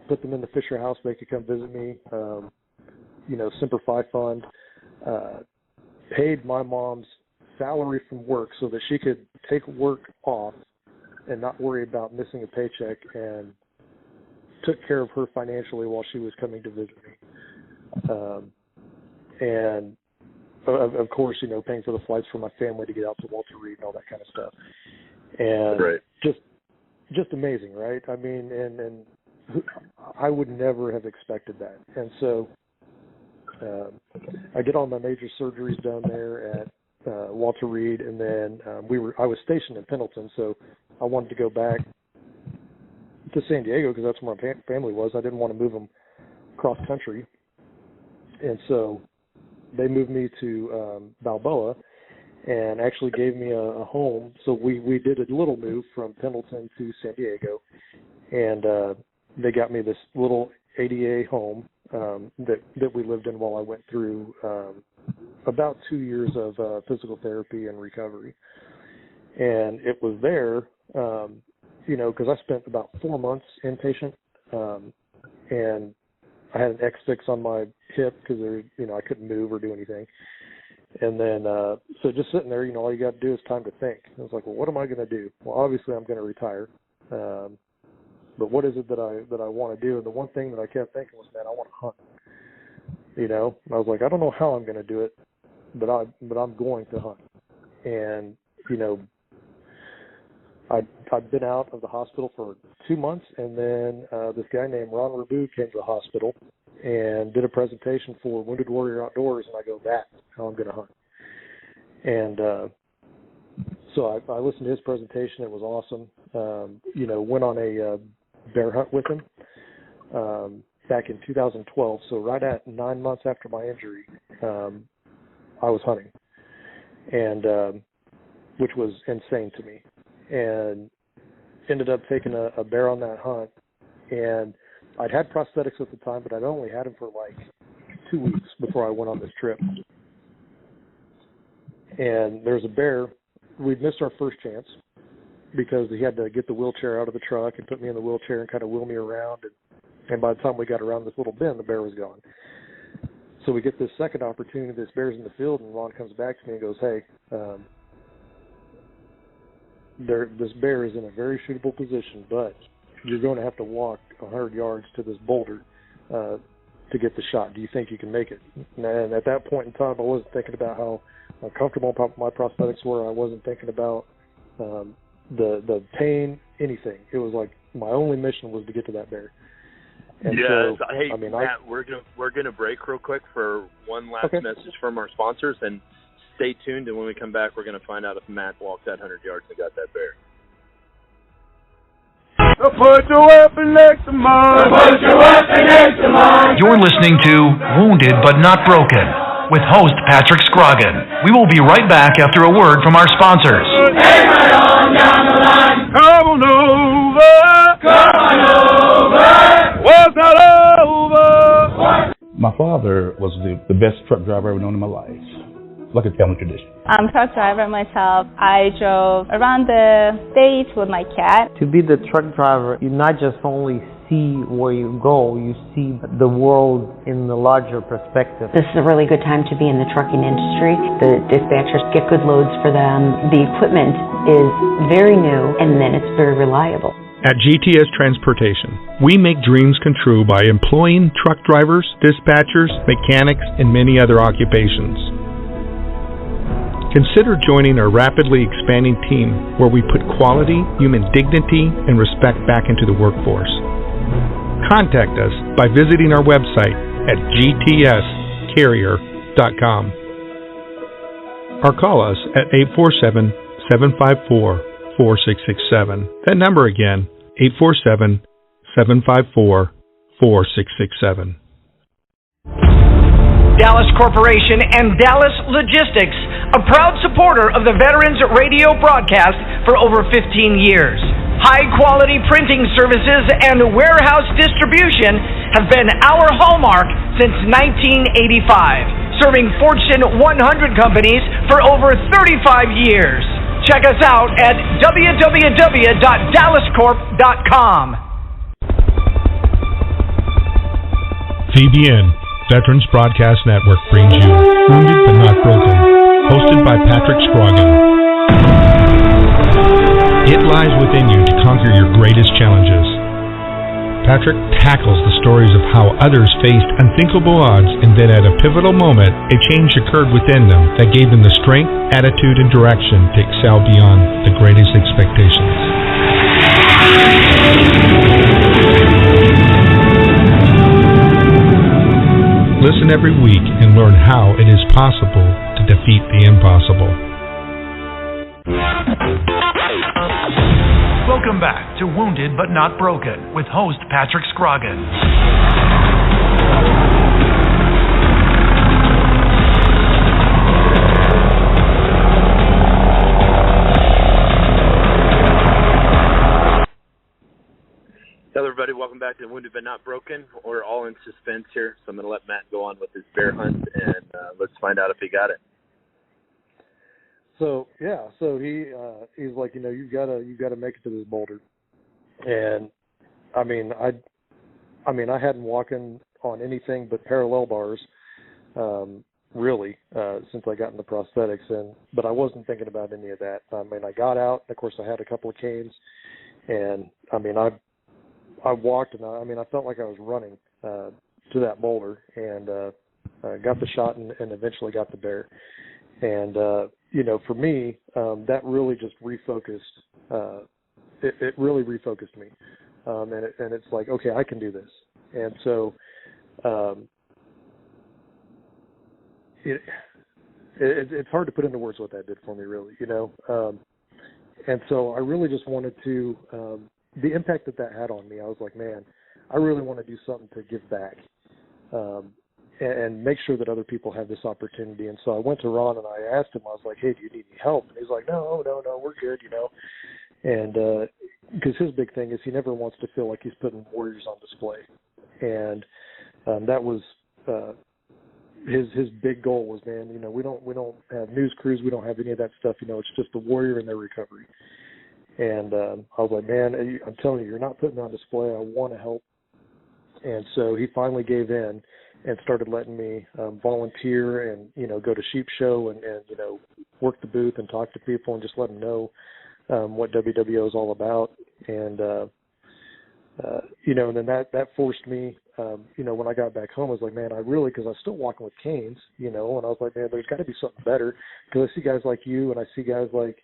Speaker 3: put them in the Fisher House. They could come visit me. Semper Fi Fund paid my mom's salary from work so that she could take work off and not worry about missing a paycheck, and took care of her financially while she was coming to visit me. And of course, paying for the flights for my family to get out to Walter Reed and all that kind of stuff. And just amazing, right? I mean, and I would never have expected that. And so I did all my major surgeries down there at Walter Reed, and then I was stationed in Pendleton, so I wanted to go back to San Diego because that's where my family was. I didn't want to move them cross country, and so they moved me to Balboa and actually gave me a home. So we did a little move from Pendleton to San Diego, and they got me this little ADA home that we lived in while I went through about 2 years of physical therapy and recovery. And it was there, because I spent about 4 months inpatient, and I had an X-fix on my hip because I couldn't move or do anything. And then, so just sitting there, all you got to do is time to think. I was like, well, what am I going to do? Well, obviously I'm going to retire. But what is it that I want to do? And the one thing that I kept thinking was, man, I want to hunt. And I was like, I don't know how I'm going to do it, but I'm going to hunt. And, I'd been out of the hospital for 2 months, and then this guy named Ron Rabu came to the hospital and did a presentation for Wounded Warrior Outdoors, and I go, that's how I'm going to hunt. And so I listened to his presentation. It was awesome. Went on a bear hunt with him back in 2012. So right at 9 months after my injury, I was hunting, and which was insane to me. And ended up taking a bear on that hunt. And I'd had prosthetics at the time, but I'd only had them for like 2 weeks before I went on this trip. And there's a bear. We'd missed our first chance because he had to get the wheelchair out of the truck and put me in the wheelchair and kind of wheel me around. And by the time we got around this little bend, the bear was gone. So we get this second opportunity. This bear's in the field, and Ron comes back to me and goes, hey, this bear is in a very shootable position, but you're going to have to walk 100 yards to this boulder to get the shot. Do you think you can make it? And at that point in time, I wasn't thinking about how uncomfortable my prosthetics were. I wasn't thinking about the pain, anything. It was like my only mission was to get to that bear. And
Speaker 2: yes.
Speaker 3: so,
Speaker 2: Hey,
Speaker 3: I mean,
Speaker 2: Matt, we're gonna break real quick for one last message from our sponsors, and stay tuned. And when we come back, we're gonna find out if Matt walked that 100 yards and got that bear.
Speaker 4: Put your weapon next to mine. Put your weapon next to mine.
Speaker 1: You're listening to Wounded But Not Broken with host Patrick Scroggin. We will be right back after a word from our sponsors.
Speaker 4: Hey, right on down the line. Come on over. Come on over. What's not over?
Speaker 5: My father was the best truck driver I've ever known in my life. Like a family tradition.
Speaker 6: I'm a truck driver myself. I drove around the state with my cat.
Speaker 7: To be the truck driver, you not just only see where you go, you see the world in the larger perspective.
Speaker 8: This is a really good time to be in the trucking industry. The dispatchers get good loads for them. The equipment is very new, and then it's very reliable.
Speaker 9: At GTS Transportation, we make dreams come true by employing truck drivers, dispatchers, mechanics, and many other occupations. Consider joining our rapidly expanding team where we put quality, human dignity, and respect back into the workforce. Contact us by visiting our website at gtscarrier.com or call us at 847-754-4667. That number again, 847-754-4667.
Speaker 10: Dallas Corporation and Dallas Logistics, a proud supporter of the Veterans Radio broadcast for over 15 years. High-quality printing services and warehouse distribution have been our hallmark since 1985, serving Fortune 100 companies for over 35 years. Check us out at www.dallascorp.com.
Speaker 9: VBN, Veterans Broadcast Network, brings you Wounded But Not Broken, hosted by Patrick Scroggin. It lies within you to conquer your greatest challenges. Patrick tackles the stories of how others faced unthinkable odds, and then at a pivotal moment, a change occurred within them that gave them the strength, attitude, and direction to excel beyond the greatest expectations. Listen every week and learn how it is possible to defeat the impossible.
Speaker 1: Welcome back to Wounded But Not Broken with host Patrick Scroggin.
Speaker 2: Hello, everybody. Welcome back to Wounded But Not Broken. We're all in suspense here, so I'm going to let Matt go on with his bear hunt, and let's find out if he got it.
Speaker 3: So he's like, you've got to make it to this boulder, and I hadn't walked on anything but parallel bars, really, since I got into prosthetics, but I wasn't thinking about any of that. I got out, and of course I had a couple of canes, and I walked, and I felt like I was running to that boulder, and got the shot, and eventually got the bear. And for me, that really just refocused. It really refocused me, and it's like, okay, I can do this. And so, it's hard to put into words what that did for me, really, And so I really just wanted to. The impact that had on me, I was like, man, I really want to do something to give back, and make sure that other people have this opportunity. And so I went to Ron and I asked him, I was like, hey, do you need any help? And he's like, no, we're good, And because his big thing is he never wants to feel like he's putting warriors on display, and that was his big goal was, man, we don't have news crews, we don't have any of that stuff. It's just the warrior and their recovery. And I was like, man, I'm telling you, you're not putting on display. I want to help. And so he finally gave in and started letting me volunteer and, go to sheep show and work the booth and talk to people and just let them know what WWO is all about. And, and then that forced me, when I got back home, I was like, man, because I was still walking with canes, and I was like, man, there's got to be something better, because I see guys like you and I see guys like,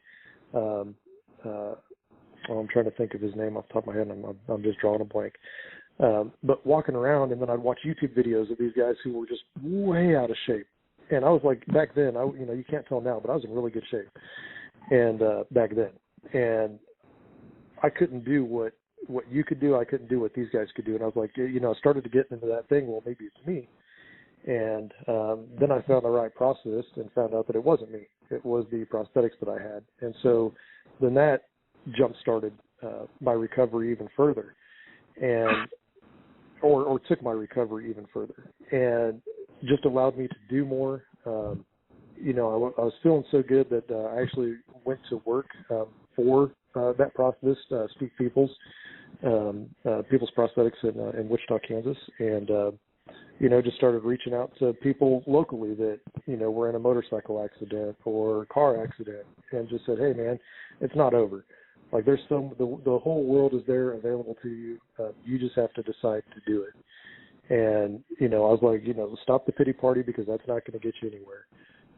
Speaker 3: I'm trying to think of his name off the top of my head, and I'm just drawing a blank. But walking around, and then I'd watch YouTube videos of these guys who were just way out of shape. And I was like, back then, you can't tell now, but I was in really good shape. And back then, and I couldn't do what you could do. I couldn't do what these guys could do. And I was like, I started to get into that thing. Well, maybe it's me. And then I found the right prosthetist and found out that it wasn't me. It was the prosthetics that I had. And so then that jump-started my recovery even further, and or took my recovery even further, and just allowed me to do more. I was feeling so good that I actually went to work for that prosthetist, Speak People's Prosthetics in Wichita, Kansas, and just started reaching out to people locally that were in a motorcycle accident or car accident, and just said, hey man, it's not over. Like there's the whole world is there available to you. You just have to decide to do it. And I was like, stop the pity party, because that's not going to get you anywhere.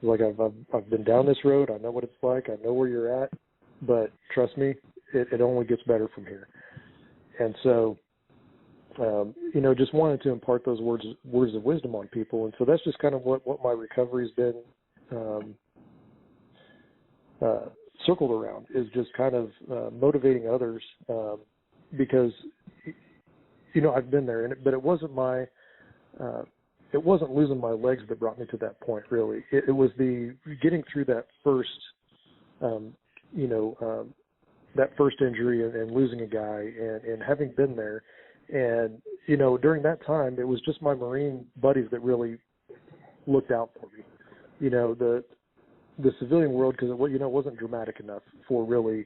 Speaker 3: Like I've been down this road. I know what it's like. I know where you're at. But trust me, it only gets better from here. And so, just wanted to impart those words of wisdom on people. And so that's just kind of what my recovery's been circled around, is just kind of motivating others, because I've been there, but it wasn't it wasn't losing my legs that brought me to that point. Really, it was the getting through that first that first injury and losing a guy, and having been there, and during that time it was just my Marine buddies that really looked out for me. The civilian world, because it wasn't dramatic enough for really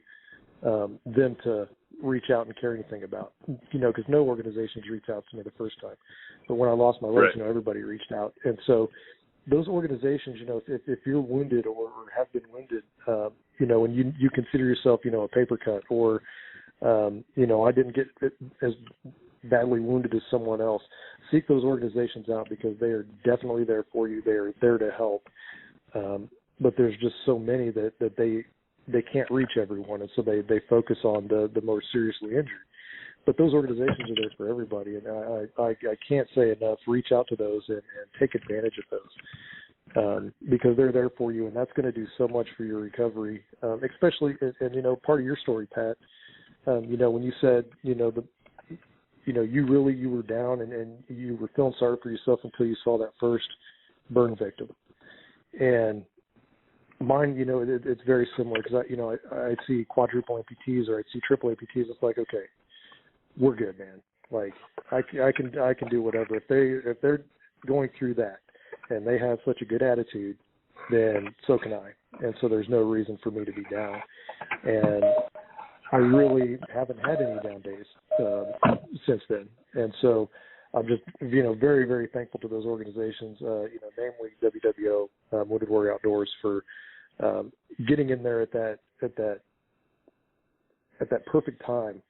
Speaker 3: them to reach out and care anything about, because no organizations reached out to me the first time. But when I lost my legs,
Speaker 2: right.
Speaker 3: Everybody reached out. And so those organizations, if you're wounded or have been wounded, and you consider yourself, a paper cut, or, I didn't get as badly wounded as someone else, seek those organizations out, because they are definitely there for you. They are there to help. But there's just so many that they can't reach everyone, and so they focus on the more seriously injured. But those organizations are there for everybody, and I can't say enough. Reach out to those and take advantage of those, because they're there for you, and that's going to do so much for your recovery. Especially, and part of your story, Pat. When you said you were down and you were feeling sorry for yourself until you saw that first burn victim, and mine, it's very similar, because I'd see quadruple amputees or I'd see triple amputees. It's like, okay, we're good, man. Like I can do whatever. If they're going through that and they have such a good attitude, then so can I. And so there's no reason for me to be down. And I really haven't had any down days since then. And so I'm just, very, very thankful to those organizations, namely WWO, Wounded Warrior Outdoors, for getting in there at that perfect time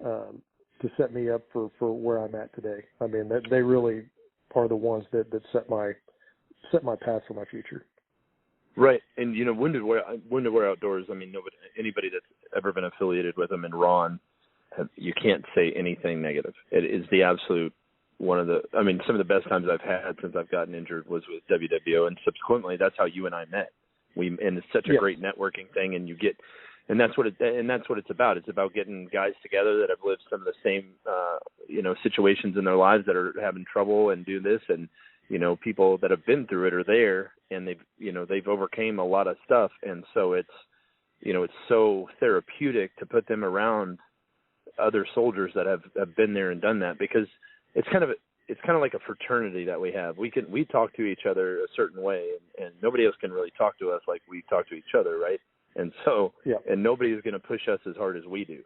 Speaker 3: to set me up for where I'm at today. I mean, they really are the ones that set my path for my future.
Speaker 2: Right, and Wounded Warrior Outdoors. I mean, anybody that's ever been affiliated with them in Ron, you can't say anything negative. It is the absolute some of the best times I've had since I've gotten injured was with WWO, and subsequently that's how you and I met. And it's such a great networking thing, and that's what it's about. It's about getting guys together that have lived some of the same situations in their lives, that are having trouble and do this, and people that have been through it are there, and they've overcame a lot of stuff, and so it's so therapeutic to put them around other soldiers that have been there and done that, because it's kind of like a fraternity that we have. We talk to each other a certain way, and nobody else can really talk to us like we talk to each other, right? And so, and nobody is going to push us as hard as we do,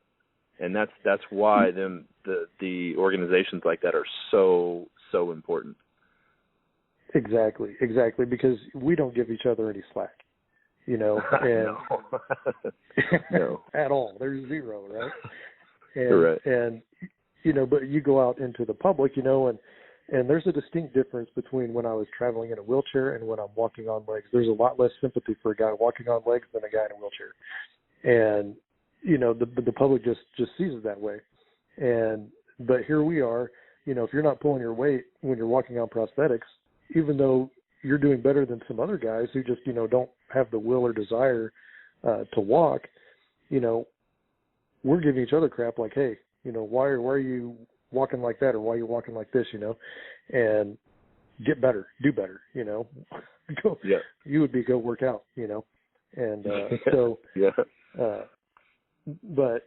Speaker 2: and that's why the organizations like that are so important.
Speaker 3: Exactly, because we don't give each other any slack, and
Speaker 2: no.
Speaker 3: at all. There's zero, right? And,
Speaker 2: correct.
Speaker 3: And but you go out into the public, and there's a distinct difference between when I was traveling in a wheelchair and when I'm walking on legs. There's a lot less sympathy for a guy walking on legs than a guy in a wheelchair, and the public just sees it that way. And But here we are, if you're not pulling your weight when you're walking on prosthetics, even though you're doing better than some other guys who just, don't have the will or desire to walk, we're giving each other crap like, hey, why are you walking like that, or why are you walking like this, and get better, do better, go,
Speaker 2: yeah.
Speaker 3: You would be go work out, and so,
Speaker 2: yeah.
Speaker 3: But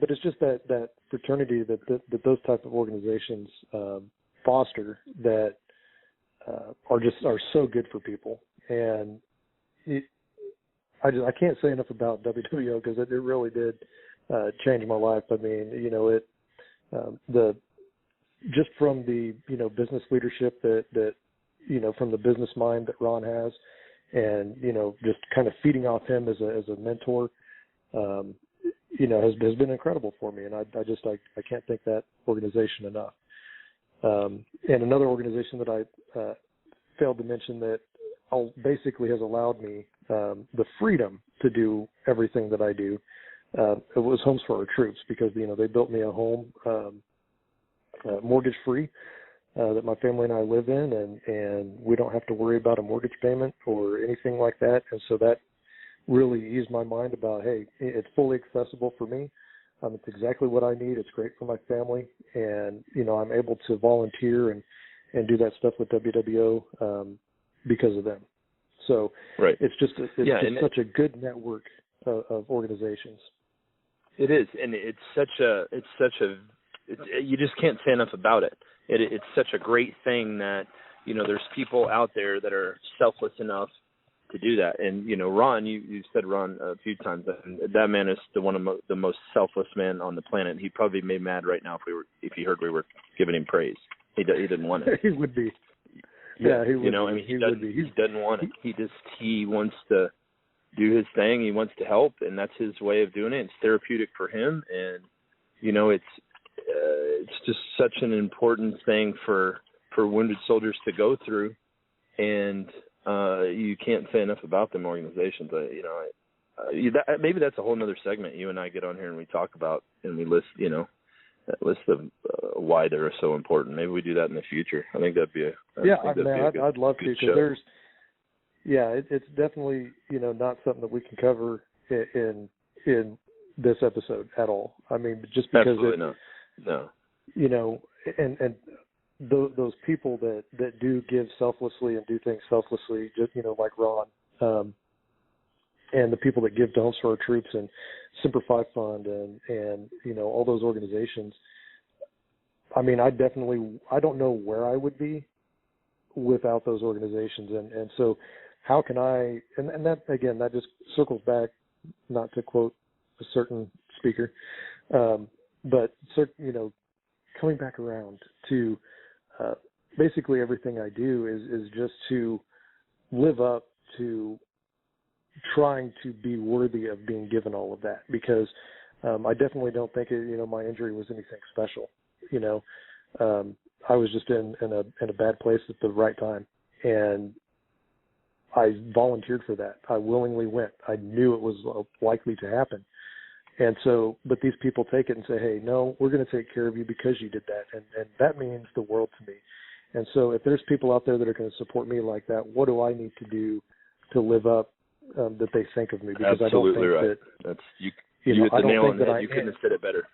Speaker 3: but it's just that fraternity that those type of organizations foster that are so good for people, and I can't say enough about WWO because it really did change my life. I mean, just from the business leadership that from the business mind that Ron has, and just kind of feeding off him as a mentor, has been incredible for me, and I can't thank that organization enough. And another organization that I failed to mention that basically has allowed me the freedom to do everything that I do. It was Homes for Our Troops, because they built me a home mortgage free that my family and I live in, and we don't have to worry about a mortgage payment or anything like that. And so that really eased my mind about, hey, it's fully accessible for me. It's exactly what I need. It's great for my family, and I'm able to volunteer and do that stuff with WWO because of them. So
Speaker 2: right.
Speaker 3: It's just such a good network of organizations.
Speaker 2: It is, and you just can't say enough about it. It's such a great thing that there's people out there that are selfless enough to do that. And Ron, you said Ron a few times, and that man is one of the most selfless men on the planet. He'd probably be made mad right now if he heard we were giving him praise. He didn't want it.
Speaker 3: He would be. Yeah, he would.
Speaker 2: He doesn't want it. He wants to do his thing. He wants to help, and that's his way of doing it. It's therapeutic for him, and it's just such an important thing for wounded soldiers to go through, and you can't say enough about them organizations. Maybe that's a whole other segment. You and I get on here and we talk about, and we list that list of why they're so important. Maybe we do that in the future. I think that'd be
Speaker 3: I'd love to, because it's definitely not something that we can cover in this episode at all. I mean, just because
Speaker 2: absolutely no.
Speaker 3: And those people that do give selflessly and do things selflessly, just like Ron, and the people that give to Homes for Our Troops and Semper Fi Fund and all those organizations. I mean, I don't know where I would be without those organizations, and so how can I? And that again, that just circles back, not to quote a certain speaker, but coming back around to basically everything I do is just to live up to trying to be worthy of being given all of that, because I definitely don't think my injury was anything special. I was just in a bad place at the right time, and I volunteered for that. I willingly went. I knew it was likely to happen. And so, but these people take it and say, hey, no, we're going to take care of you because you did that. And that means the world to me. And so if there's people out there that are going to support me like that, what do I need to do to live up that they think of me? Because
Speaker 2: absolutely
Speaker 3: I don't think
Speaker 2: right.
Speaker 3: that,
Speaker 2: you hit the nail on the head. You couldn't have said it better.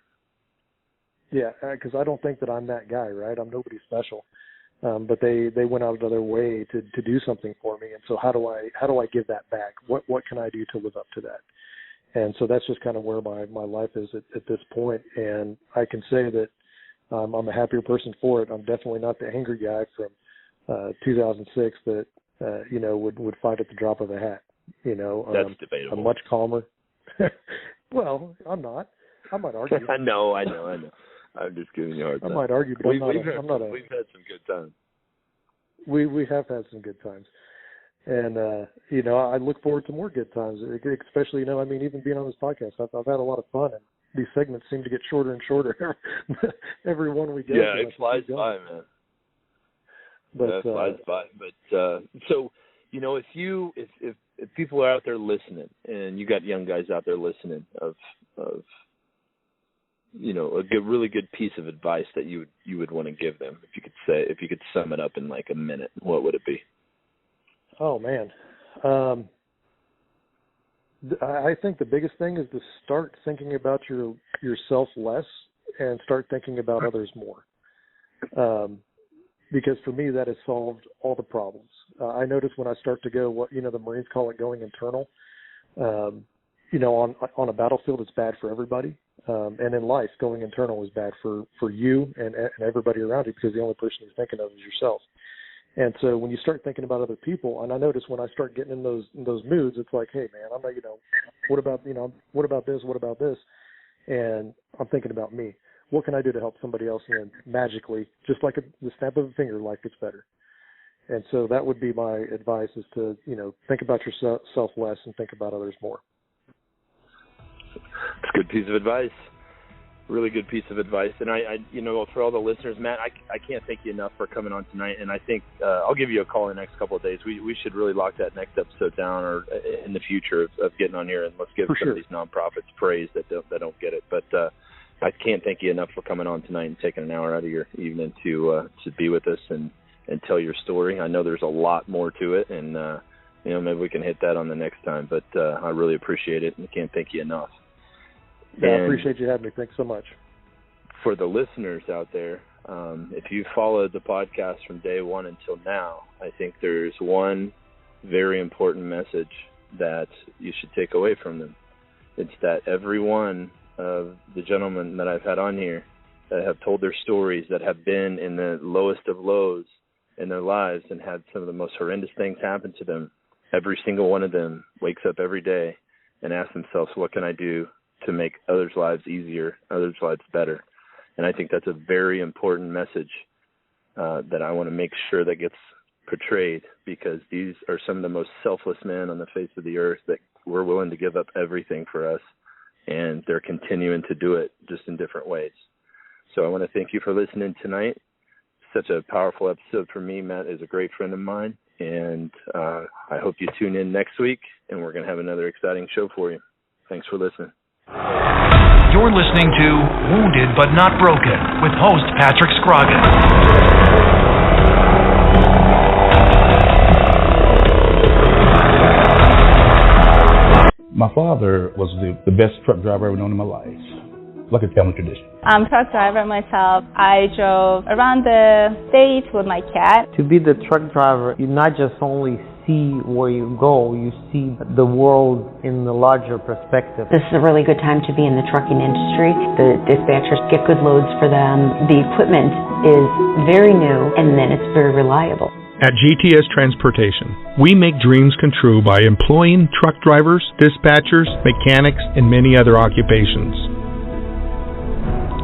Speaker 3: Yeah, because I don't think that I'm that guy, right? I'm nobody special. But they went out of their way to do something for me. And so how do I give that back? What can I do to live up to that? And so that's just kind of where my life is at this point. And I can say that I'm a happier person for it. I'm definitely not the angry guy from 2006 that would fight at the drop of a hat.
Speaker 2: That's debatable.
Speaker 3: I'm much calmer. Well, I'm not. I might argue.
Speaker 2: I know. I'm just giving you a hard time.
Speaker 3: I might argue, but
Speaker 2: we've had some good times.
Speaker 3: We have had some good times. And, I look forward to more good times, especially, even being on this podcast. I've had a lot of fun, and these segments seem to get shorter and shorter every one we get.
Speaker 2: Yeah, it flies by, man. It flies by. But, so, if people are out there listening, and you got young guys out there listening of a really good piece of advice that you would want to give them, if you could sum it up in like a minute, what would it be?
Speaker 3: Oh man, I think the biggest thing is to start thinking about yourself less and start thinking about others more. Because for me, that has solved all the problems. I notice when I start to go, what the Marines call it, going internal. On a battlefield, it's bad for everybody. And in life, going internal is bad for you and everybody around you, because the only person you're thinking of is yourself. And so when you start thinking about other people, and I notice when I start getting in those moods, it's like, hey man, I'm not, what about this? What about this? And I'm thinking about me. What can I do to help somebody else? And then magically, just like the snap of a finger, life gets better. And so that would be my advice, is to, think about yourself less and think about others more.
Speaker 2: It's a good piece of advice. Really good piece of advice. And I for all the listeners, Matt, I can't thank you enough for coming on tonight. And I think I'll give you a call in the next couple of days. We should really lock that next episode down, or in the future of getting on here, and let's give some of these nonprofits praise that don't get it. But I can't thank you enough for coming on tonight and taking an hour out of your evening to be with us and tell your story. I know there's a lot more to it, and maybe we can hit that on the next time. But I really appreciate it, and I can't thank you enough.
Speaker 3: Yeah, I appreciate you having me. Thanks so much.
Speaker 2: For the listeners out there, if you followed the podcast from day one until now, I think there's one very important message that you should take away from them. It's that every one of the gentlemen that I've had on here that have told their stories, that have been in the lowest of lows in their lives and had some of the most horrendous things happen to them, every single one of them wakes up every day and asks themselves, what can I do to make others' lives easier, others' lives better? And I think that's a very important message that I want to make sure that gets portrayed, because these are some of the most selfless men on the face of the earth that were willing to give up everything for us, and they're continuing to do it just in different ways. So I want to thank you for listening tonight. Such a powerful episode for me. Matt is a great friend of mine, and I hope you tune in next week, and we're going to have another exciting show for you. Thanks for listening.
Speaker 1: You're listening to Wounded But Not Broken with host Patrick Scroggin.
Speaker 5: My father was the best truck driver I've ever known in my life, like a family tradition.
Speaker 6: I'm a truck driver myself. I drove around the state with my cat.
Speaker 7: To be the truck driver, you not just only see where you go, you see the world in the larger perspective.
Speaker 8: This is a really good time to be in the trucking industry. The dispatchers get good loads for them. The equipment is very new, and then it's very reliable.
Speaker 9: At GTS Transportation, we make dreams come true by employing truck drivers, dispatchers, mechanics, and many other occupations.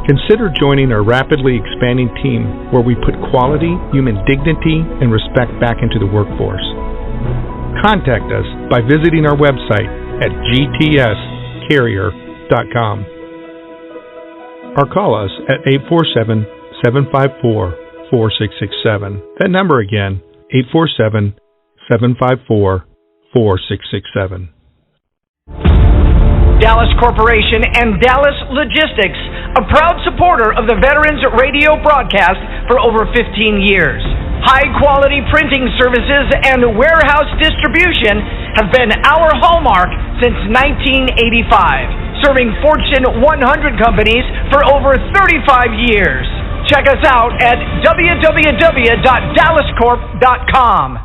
Speaker 9: Consider joining our rapidly expanding team, where we put quality, human dignity, and respect back into the workforce. Contact us by visiting our website at gtscarrier.com or call us at 847-754-4667. That number again, 847-754-4667.
Speaker 10: Dallas Corporation and Dallas Logistics, a proud supporter of the Veterans Radio broadcast for over 15 years. High-quality printing services and warehouse distribution have been our hallmark since 1985, serving Fortune 100 companies for over 35 years. Check us out at www.dallascorp.com.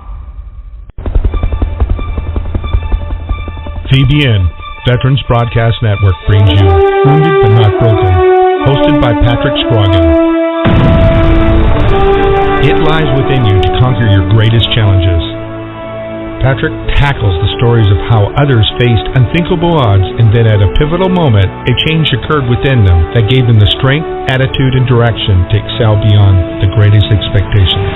Speaker 9: VBN, Veterans Broadcast Network, brings you Wounded But Not Broken, hosted by Patrick Scroggin. It lies within you to conquer your greatest challenges. Patrick tackles the stories of how others faced unthinkable odds, and then at a pivotal moment, a change occurred within them that gave them the strength, attitude, and direction to excel beyond the greatest expectations.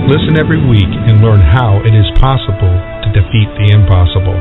Speaker 9: Listen every week and learn how it is possible to defeat the impossible.